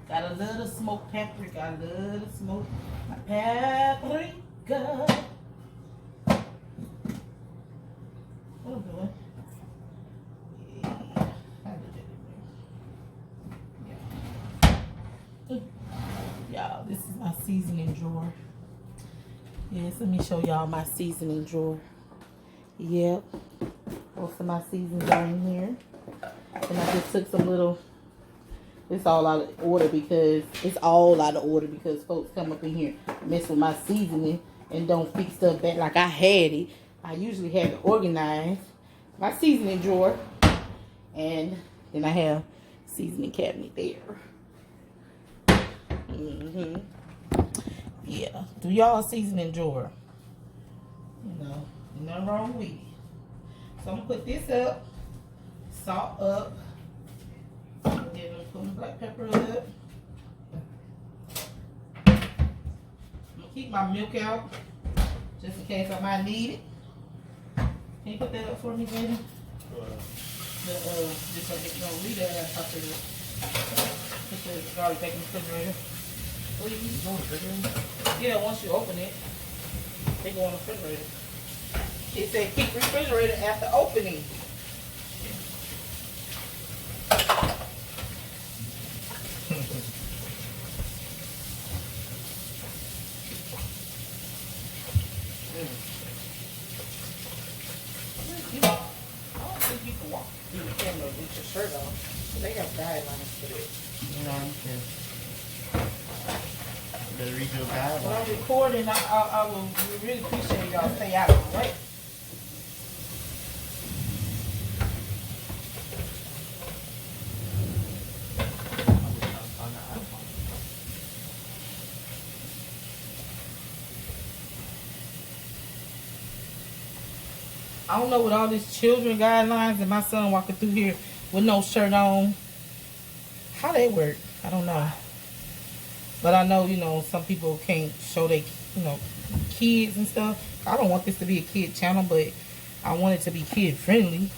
Got a little smoked paprika, a little smoked paprika. What am I doing? Yeah, I did it. Yeah. Y'all, this is my seasoning drawer. Yes, let me show y'all my seasoning drawer. Yep. Most of my seasonings are in here. And I just took some little, it's all out of order because folks come up in here, mess with my seasoning and don't fix stuff back like I had it. I usually have it organized. My seasoning drawer. And then I have seasoning cabinet there. Yeah. Do y'all seasoning drawer? You know, nothing wrong with it. So I'm gonna put this up, salt up, and then I'm gonna put my black pepper up. I'm gonna keep my milk out just in case I might need it. Can you put that up for me, baby? Just so they don't read that at the top of it. Put the garlic back in the refrigerator. Please. Yeah, once you open it, they go in the refrigerator. It said keep refrigerator after opening. I don't think you can walk through the camera with your shirt on. They have guidelines for this.
You know, better read your guidelines.
When I'm recording, I will really appreciate y'all stay out of the way. I don't know with all these children guidelines and my son walking through here with no shirt on. How they work, I don't know. But I know, you know, some people can't show their, you know, kids and stuff. I don't want this to be a kid channel, but I want it to be kid friendly.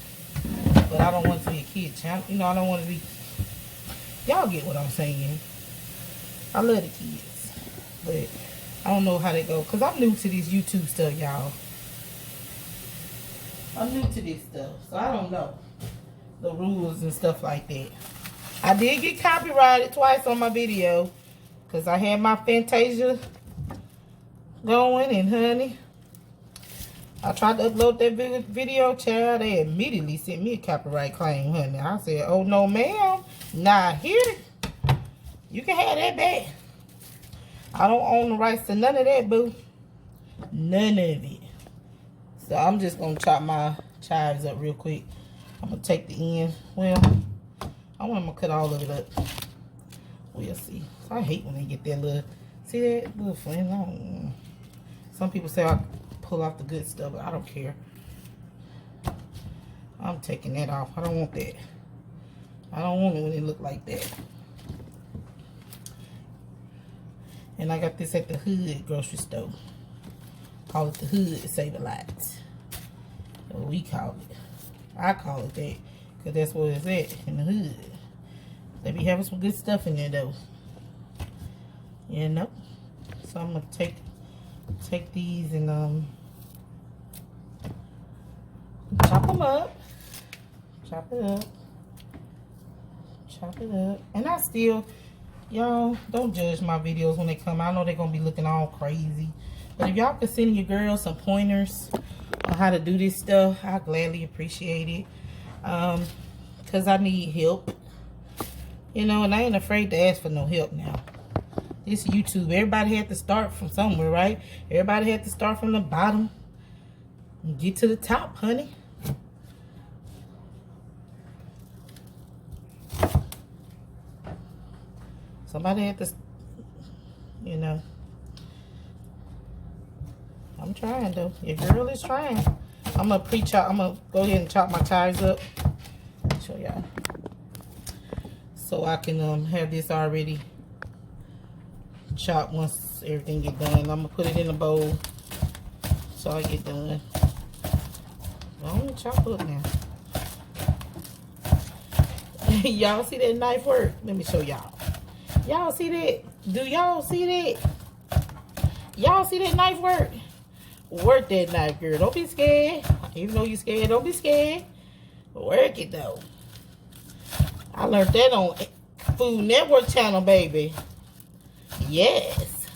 But I don't want it to be a kid channel. You know, I don't want it to be... Y'all get what I'm saying. I love the kids. But I don't know how they go. Because I'm new to this YouTube stuff, y'all. I'm new to this stuff. So I don't know the rules and stuff like that. I did get copyrighted twice on my video. Because I had my Fantasia going. And honey, I tried to upload that video, child. They immediately sent me a copyright claim, honey. I said, oh, no, ma'am. Not here. You can have that back. I don't own the rights to none of that, boo. None of it. So I'm just going to chop my chives up real quick. I'm going to take the end. Well, I'm going to cut all of it up. We'll see. I hate when they get that little... See that little flame? Some people say I pull off the good stuff, but I don't care. I'm taking that off. I don't want that. I don't want it when it look like that. And I got this at the Hood grocery store. Call it the Hood Save-A-Lot. So we call it. I call it that. Because that's what it's at, in the hood. They be having some good stuff in there, though. You know? So I'm going to take these and chop them up. Chop it up. Chop it up. And I still... Y'all, don't judge my videos when they come out. I know they're going to be looking all crazy. But if y'all could send your girls some pointers on how to do this stuff, I gladly appreciate it. Because I need help. You know, and I ain't afraid to ask for no help now. This YouTube, everybody had to start from somewhere, right? Everybody had to start from the bottom and get to the top, honey. Somebody had to, you know. I'm trying, though. Your girl is trying. I'm going to I'm going to go ahead and chop my tires up. Show y'all. So I can have this already chopped once everything get done. I'm going to put it in a bowl so I get done. I'm going to chop up now. Y'all see that knife work? Let me show y'all. Y'all see that? Do y'all see that? Y'all see that knife work? Work that knife, girl. Don't be scared. Even though you're scared, don't be scared. Work it, though. I learned that on Food Network channel, baby. Yes.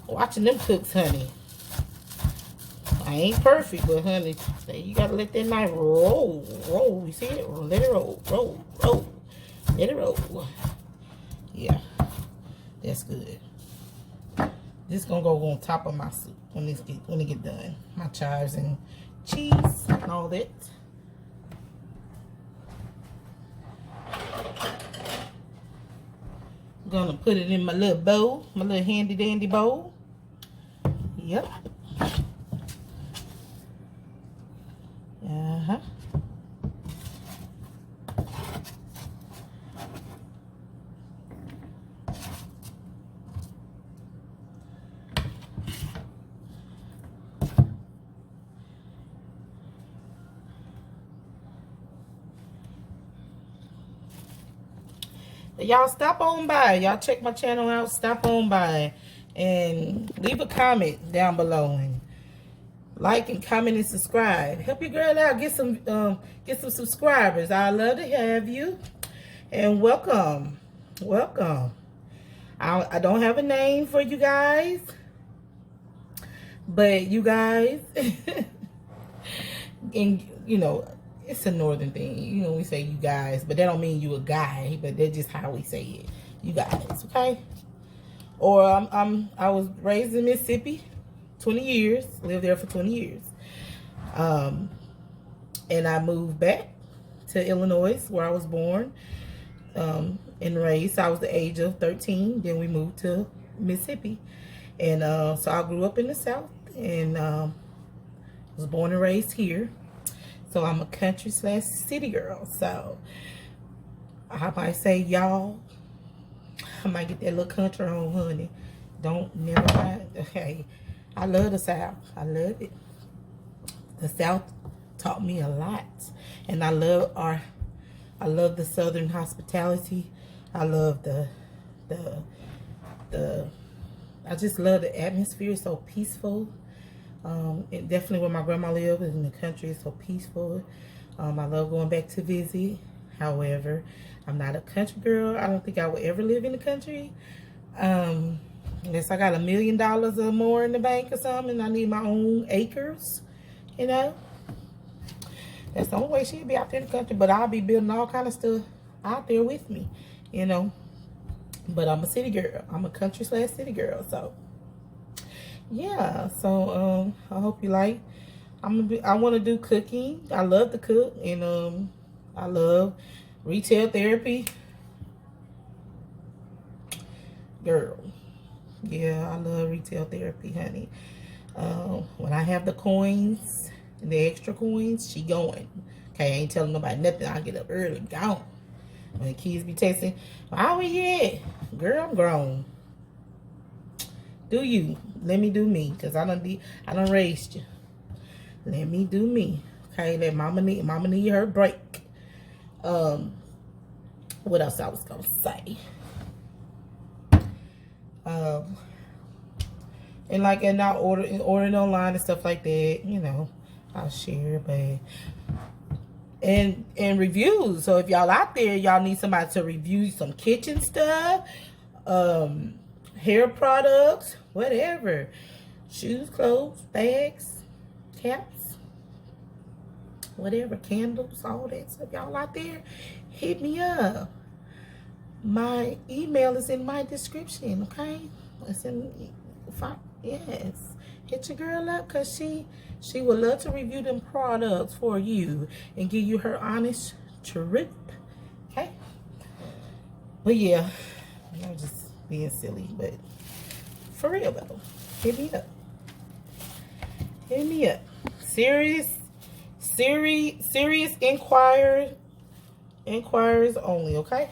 Watching them cooks, honey. I ain't perfect, but, honey, you got to let that knife roll. Roll. You see it? Let it roll. Roll. Roll. Let it roll. Yeah. That's good. This gonna go on top of my soup when it get done. My chives and cheese and all that. Gonna put it in my little bowl, my little handy dandy bowl. Yep. Uh-huh. Y'all stop on by. Y'all check my channel out. Stop on by and leave a comment down below and like and comment and subscribe. Help your girl out. Get some subscribers. I love to have you. And welcome. Welcome. I don't have a name for you guys. But you guys and you know, it's a northern thing. You know, we say you guys, but that don't mean you a guy, but that's just how we say it. You guys, okay? Or I was raised in Mississippi, 20 years, lived there for 20 years. And I moved back to Illinois, where I was born and raised. I was the age of 13. Then we moved to Mississippi. And so I grew up in the South and was born and raised here. So I'm a country slash city girl. So I might say y'all, I might get that little country on, honey. Don't never mind. Okay. I love the South. I love it. The South taught me a lot. And I love the Southern hospitality. I love the I just love the atmosphere. It's so peaceful. And definitely where my grandma lived in the country, it's so peaceful. I love going back to visit. However, I'm not a country girl. I don't think I would ever live in the country. Unless I got $1 million or more in the bank or something, and I need my own acres, you know. That's the only way she'd be out there in the country. But I'll be building all kind of stuff out there with me, you know. But I'm a city girl. I'm a country slash city girl. So yeah. So I hope you like. I want to do cooking. I love to cook, and I love retail therapy. Girl. Yeah, I love retail therapy, honey. When I have the coins, the extra coins, she going. Okay, I ain't telling nobody nothing. I get up early, gone. When the kids be texting, why we here? Girl, I'm grown. Do you? Let me do me, cause I done raised you. Let me do me. Okay, let mama need her break. What else I was gonna say? And like, and I ordering online and stuff like that, you know, I'll share, but and reviews. So if y'all out there, y'all need somebody to review some kitchen stuff, hair products, whatever, shoes, clothes, bags, caps, whatever, candles, all that stuff. Y'all out there, hit me up. My email is in my description, okay? It's in, yes. Hit your girl up, because she would love to review them products for you and give you her honest truth, okay? But yeah, I'm just being silly, but for real though, hit me up. Hit me up. Serious inquiries only, okay?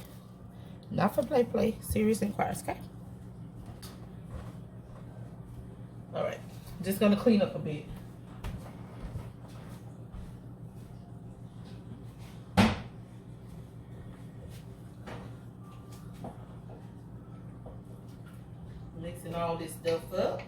Not for play. Serious inquiries, okay? Alright. Just gonna clean up a bit. Mixing all this stuff up.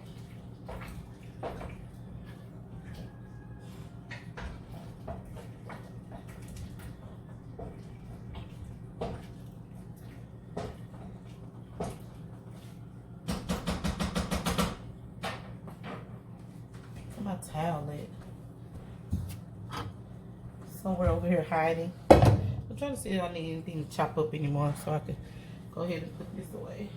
My towel at? Somewhere over here hiding. I'm trying to see if I need anything to chop up anymore, so I can go ahead and put this away.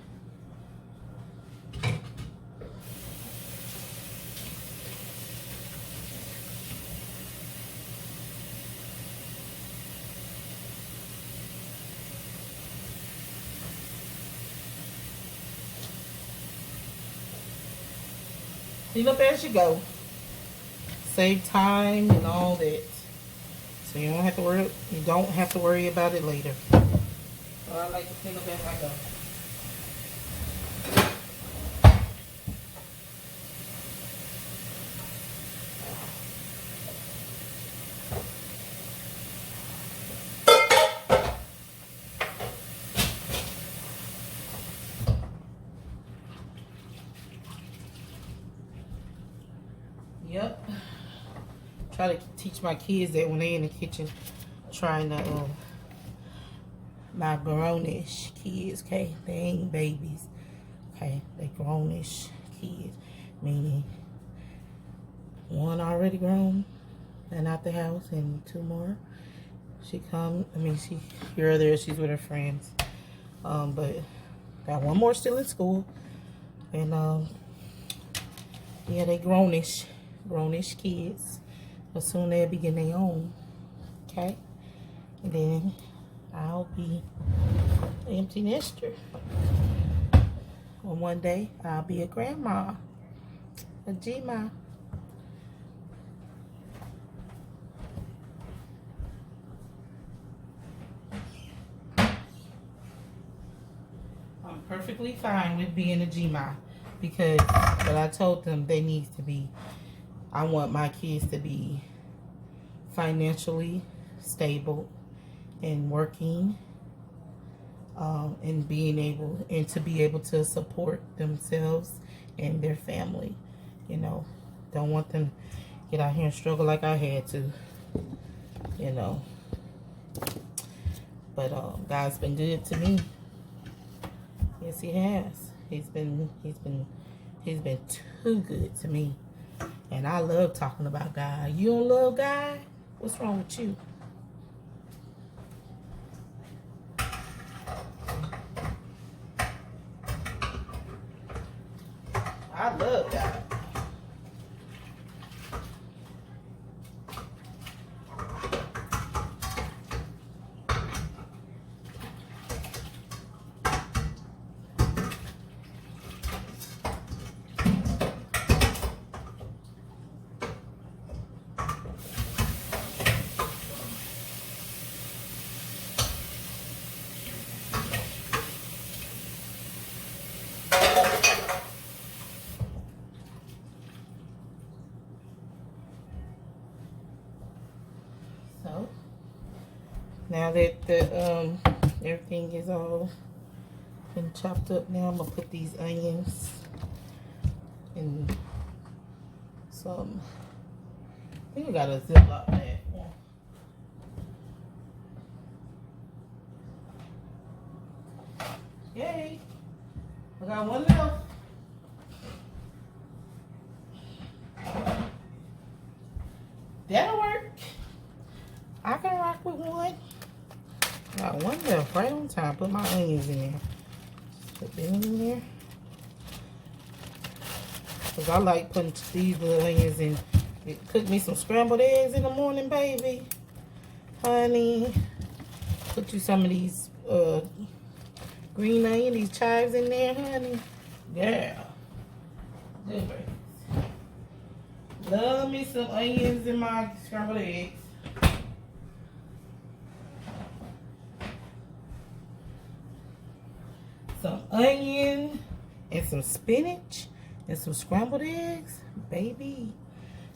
Clean up as you go. Save time and all that, so you don't have to worry about it later. So I like to clean up as I go. Yep. Try to teach my kids that when they in the kitchen trying to my grownish kids, okay? They ain't babies. Okay, they grownish kids. Meaning one already grown and out the house, and two more. Here or there, she's with her friends. But got one more still in school. And yeah, they grownish kids. But soon they'll be getting their own. Okay? And then I'll be an empty nester. And one day I'll be a grandma. A G-ma. perfectly fine with being a GMA because, but I told them they need to be, I want my kids to be financially stable and working, and being able, and to be able to support themselves and their family. You know, don't want them to get out here and struggle like I had to, you know. But God's been good to me. Yes, He has. He's been too good to me. And I love talking about God. You don't love God? What's wrong with you? I love God. So now that the everything is all been chopped up, now I'm gonna put these onions and some. I think I got a Ziploc bag. Yay! I got one left. That'll work. I can rock with one. Got one left right on time. Put my onions in there. Put them in there. Because I like putting these little onions in. Cook me some scrambled eggs in the morning, baby. Honey. Put you some of these green onion, these chives in there, honey. Yeah. Good breakfast. Love me some onions in my scrambled eggs. Some onion and some spinach and some scrambled eggs, baby.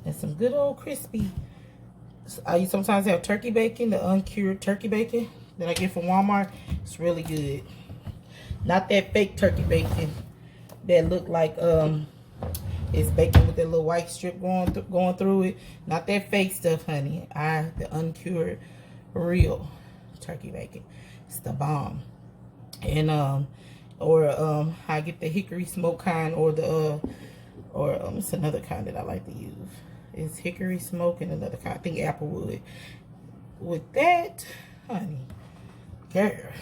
And some good old crispy. I sometimes have turkey bacon, the uncured turkey bacon that I get from Walmart. It's really good. Not that fake turkey bacon that look like it's bacon with that little white strip going through it. Not that fake stuff, honey. The uncured real turkey bacon. It's the bomb. And I get the hickory smoke kind, or the it's another kind that I like to use. It's hickory smoke and another kind. I think applewood. With that, honey, girl,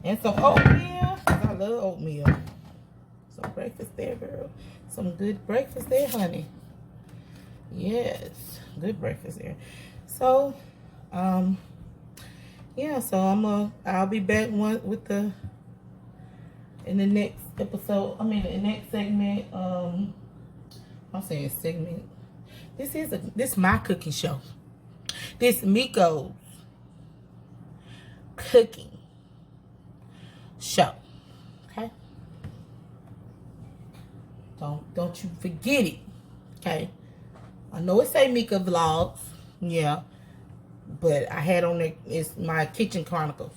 and some oatmeal. I love oatmeal. Some breakfast there, girl. Some good breakfast there, honey. Yes, good breakfast there. So, yeah. So I'll be back in the next episode. I mean, the next segment. I'm saying segment. This is my cooking show. This Miko's cooking show. Okay. Don't you forget it. Okay. I know it say Mika Vlogs. Yeah. But I had on there, it's my Kitchen Chronicles.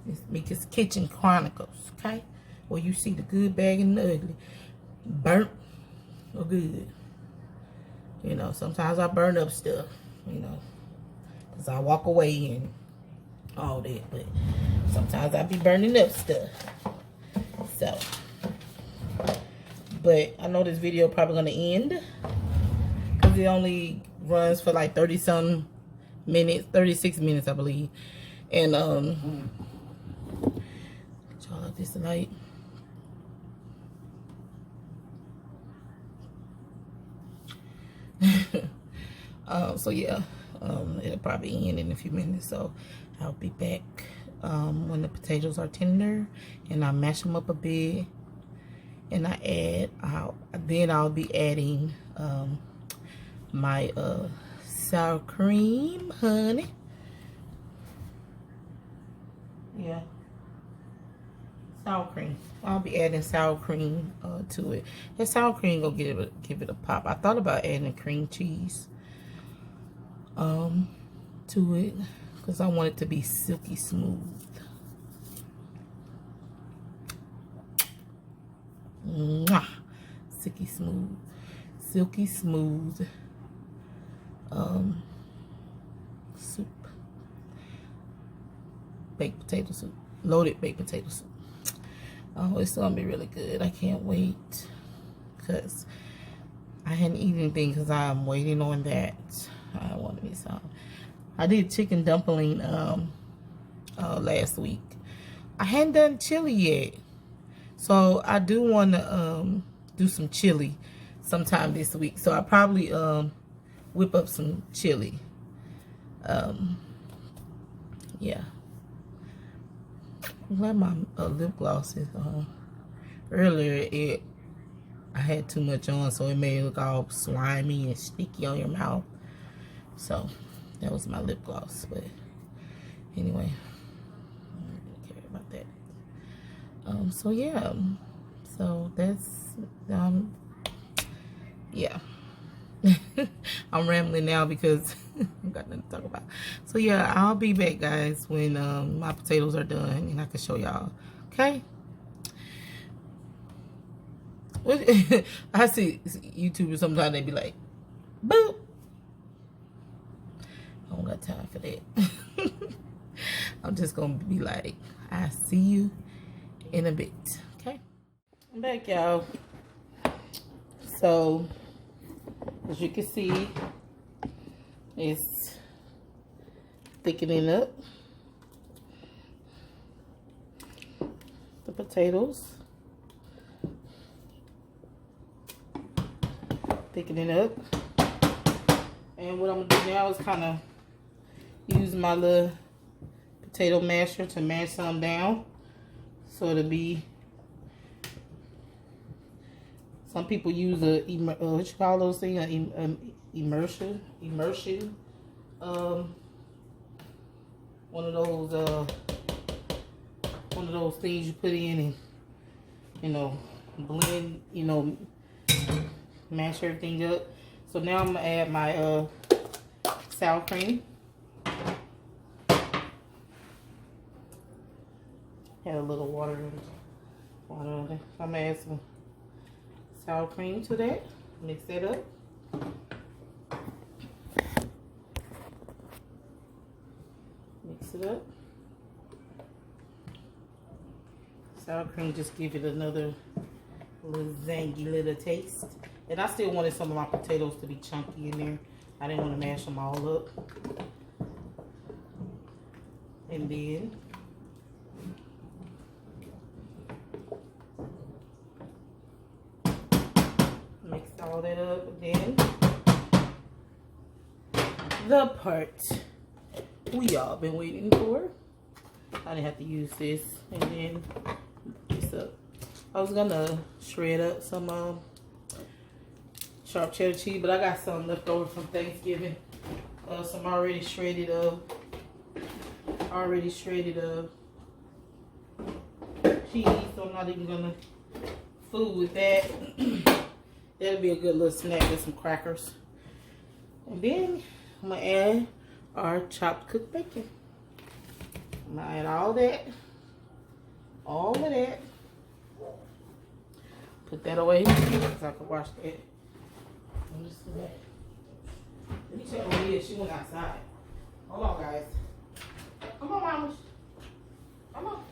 It's Mika's Kitchen Chronicles. Okay. Where you see the good, bad, and the ugly. Burnt or good. You know, sometimes I burn up stuff, you know, because I walk away and all that. But sometimes I be burning up stuff. So, but I know this video probably going to end because it only runs for like 30-some minutes, 36 minutes, I believe. And, y'all like this tonight. So yeah, it'll probably end in a few minutes. So I'll be back when the potatoes are tender, and I mash them up a bit, and I'll be adding my sour cream, honey. Yeah. sour cream. I'll be adding sour cream to it. That sour cream gonna give it a pop. I thought about adding cream cheese to it because I want it to be silky smooth. Mwah! Silky smooth soup. Baked potato soup. Loaded baked potato soup. Oh, it's gonna be really good. I can't wait because I hadn't eaten anything because I'm waiting on that. I want me some. I did chicken dumpling last week. I hadn't done chili yet, so I do want to do some chili sometime this week. So I probably whip up some chili. Yeah. I'm glad my lip gloss is earlier I had too much on, so it made it look all slimy and sticky on your mouth. So that was my lip gloss. But anyway, I don't really care about that. So yeah, so that's yeah. I'm rambling now because I've got nothing to talk about. So yeah, I'll be back, guys, when my potatoes are done and I can show y'all. Okay? I see YouTubers sometimes, they be like, boop. I don't got time for that. I'm just gonna be like, I see you in a bit. Okay? I'm back, y'all. So as you can see, it's thickening up the potatoes. Thickening up. And what I'm gonna do now is kind of use my little potato masher to mash some down. So it'll be, some people use what you call those things, immersion. One of those things you put in and blend, mash everything up. So now I'm gonna add my sour cream. Add a little water in there. So I'm gonna add some sour cream to that. Mix that up. Mix it up. Sour cream just give it another little zangy little taste. And I still wanted some of my potatoes to be chunky in there. I didn't want to mash them all up. And then mix all that up. And then the part we all been waiting for. I didn't have to use this. And then this up. I was gonna shred up some sharp cheddar cheese, but I got some left over from Thanksgiving. Some already shredded cheese, so I'm not even gonna fool with that. That'll be a good little snack with some crackers. And then I'm gonna add our chopped cooked bacon. I'm gonna add all of that. Put that away so I can wash that. Let me check on here. She went outside. Hold on, guys. Come on, Mama. Come on.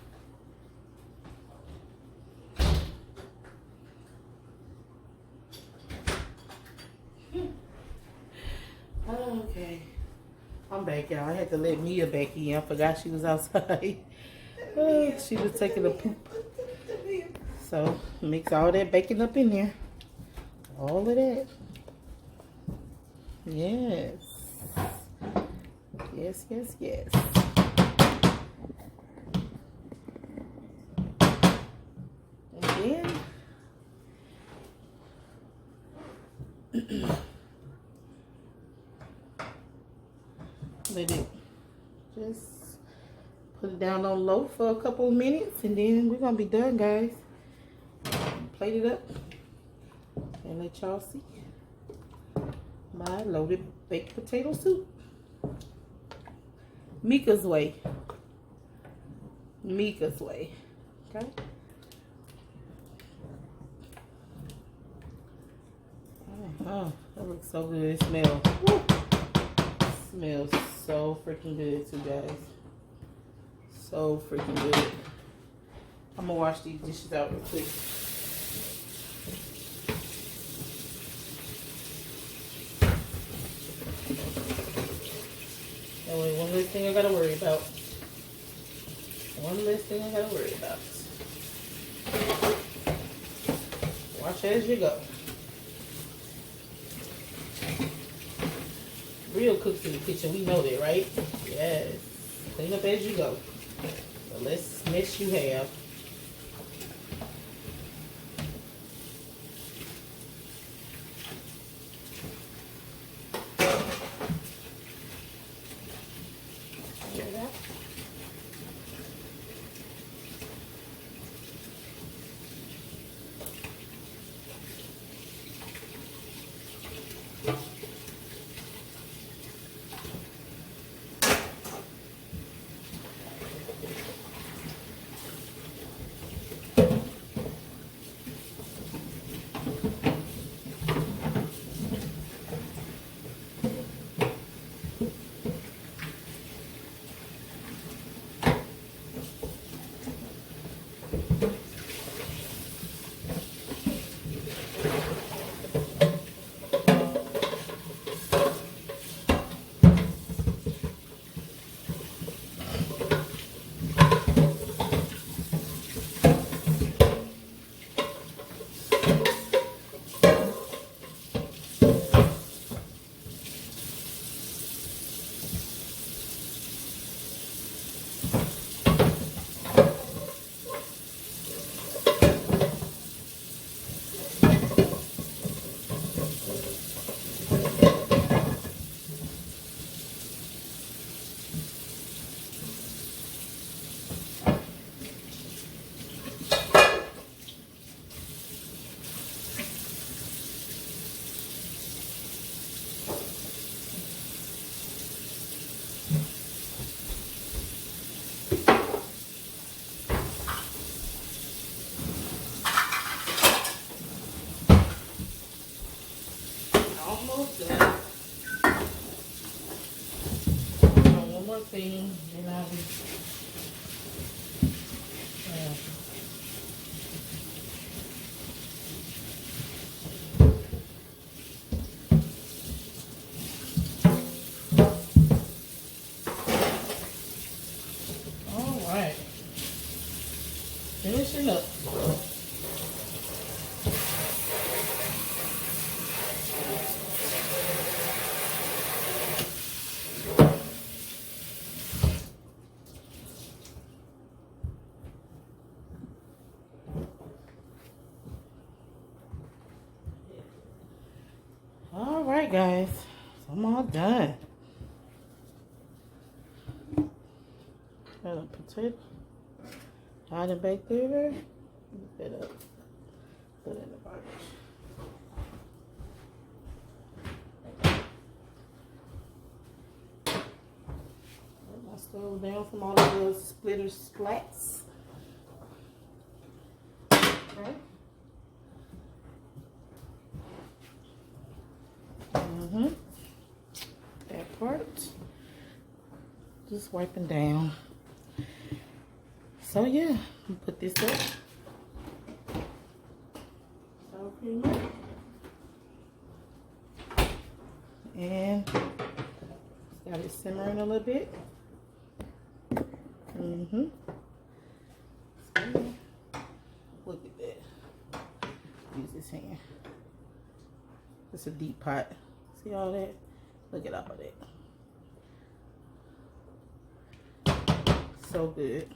Okay. I'm back, y'all. I had to let Mia back in. I forgot she was outside. She was taking a poop. So, mix all that bacon up in there. All of that. Yes. Yes, yes, yes. And then let it just put it down on low for a couple of minutes, and then we're gonna be done, guys. Plate it up and let y'all see my loaded baked potato soup. Mika's way. Mika's way. Okay. Oh, that looks so good. It smells. Woo. Smells so freaking good, too, guys. So freaking good. I'm gonna wash these dishes out real quick. That way, one less thing I gotta worry about. One less thing I gotta worry about. Wash as you go. Real cooks in the kitchen, we know that, right? Yes. Clean up as you go. The less mess you have. Almost done. One more thing, and I'll be. All right. Finishing up. All right, guys. I'm all done. Got a potato. Hide and bake there. Put it up. Put it in the garbage. Put my stove down from all of those splitter splats. Okay. That part. Just wiping down. So yeah, put this up. Sour cream up. And got it simmering a little bit. So, look at that. Use this hand. It's a deep pot. See all that? Look at all that. So good.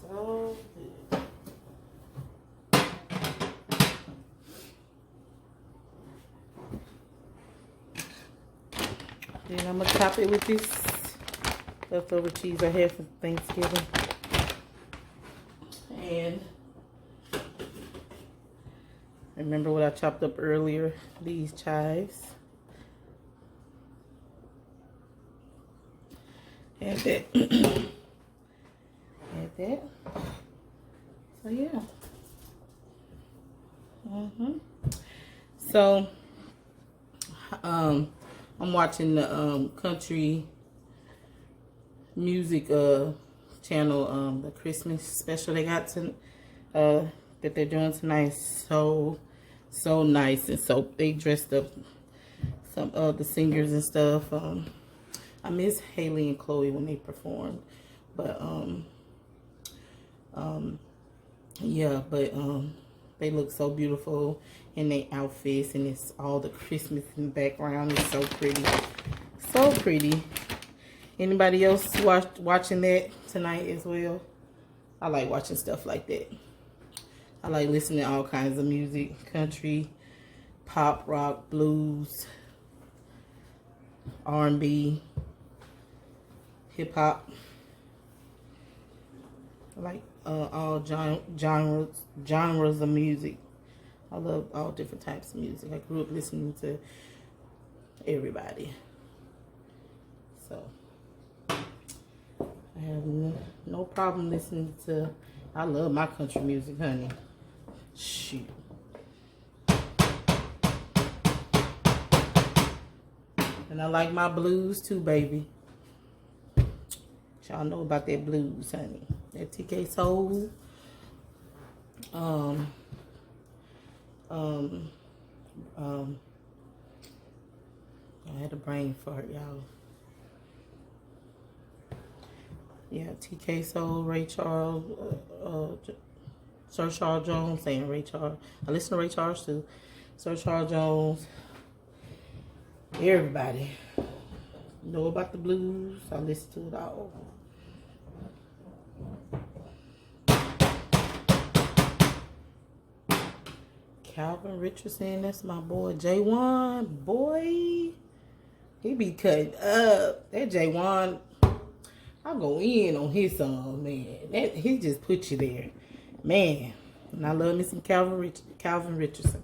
So good. And I'm gonna top it with this leftover cheese I had for Thanksgiving. And remember what I chopped up earlier, these chives. Add that. Add that. So yeah. So I'm watching the country music channel, the Christmas special they got to that they're doing tonight. So nice, and so they dressed up some of the singers and stuff. I miss Haley and Chloe when they performed, but yeah, but they look so beautiful in their outfits, and it's all the Christmas in the background. It's so pretty, so pretty. Anybody else watching that tonight as well? I like watching stuff like that. I like listening to all kinds of music: country, pop, rock, blues, R&B, hip hop. I like all genres of music. I love all different types of music. I grew up listening to everybody. So I have no problem listening to. I love my country music, honey. Shoot. And I like my blues too, baby. Y'all know about that blues, honey. That TK Soul. I had a brain fart, y'all. Yeah, TK Soul, Ray Charles, Sir Charles Jones, saying Ray Charles. I listen to Ray Charles too. Sir Charles Jones. Everybody know about the blues. I listen to it all. Calvin Richardson, that's my boy. J1, boy. He be cutting up. That J1, I go in on his song, man. He just put you there. Man. And I love me some Calvin Richardson.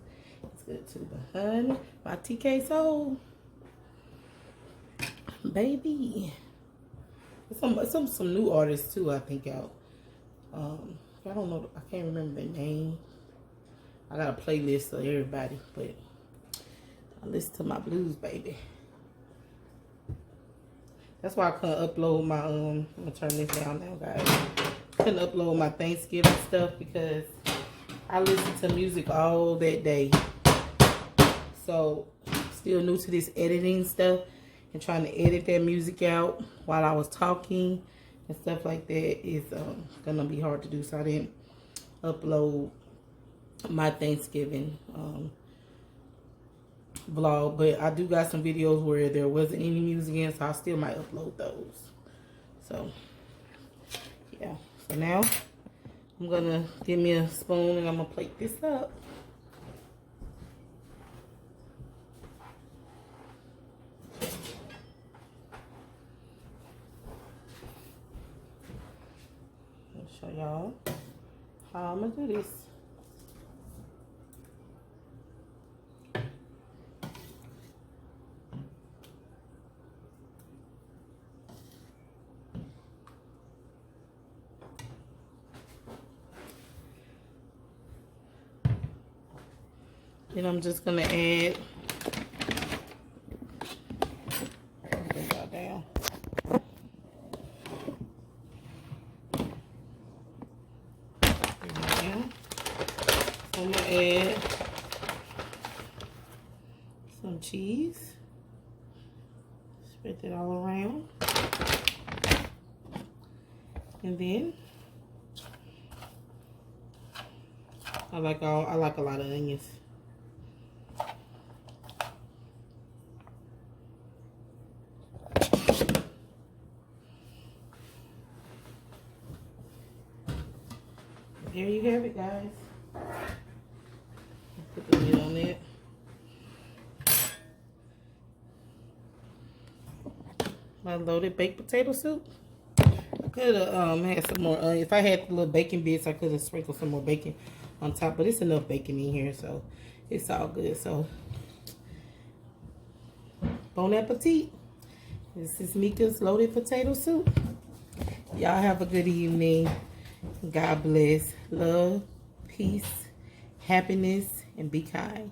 It's good too. But honey, my TK Soul. Baby. Some new artists too, I think, out. I don't know, I can't remember their name. I got a playlist of everybody, but I listen to my blues, baby. That's why I couldn't upload my I'm gonna turn this down now, guys. Couldn't upload my Thanksgiving stuff because I listen to music all that day. So still new to this editing stuff and trying to edit that music out while I was talking and stuff like that is gonna be hard to do. So I didn't upload my Thanksgiving vlog, but I do got some videos where there wasn't any music in, so I still might upload those. So yeah, so now I'm gonna give me a spoon and I'm gonna plate this up. I'll show y'all how I'm gonna do this. Then I'm just gonna add. Bring that down. Bring that down. So I'm gonna add some cheese. Spread that all around, and then I like a lot of onions. There you have it, guys. Put the lid on it. My loaded baked potato soup. I could have had some more. If I had the little bacon bits, I could have sprinkled some more bacon on top. But it's enough bacon in here, so it's all good. So, bon appetit. This is Mika's loaded potato soup. Y'all have a good evening. God bless. Love, peace, happiness, and be kind.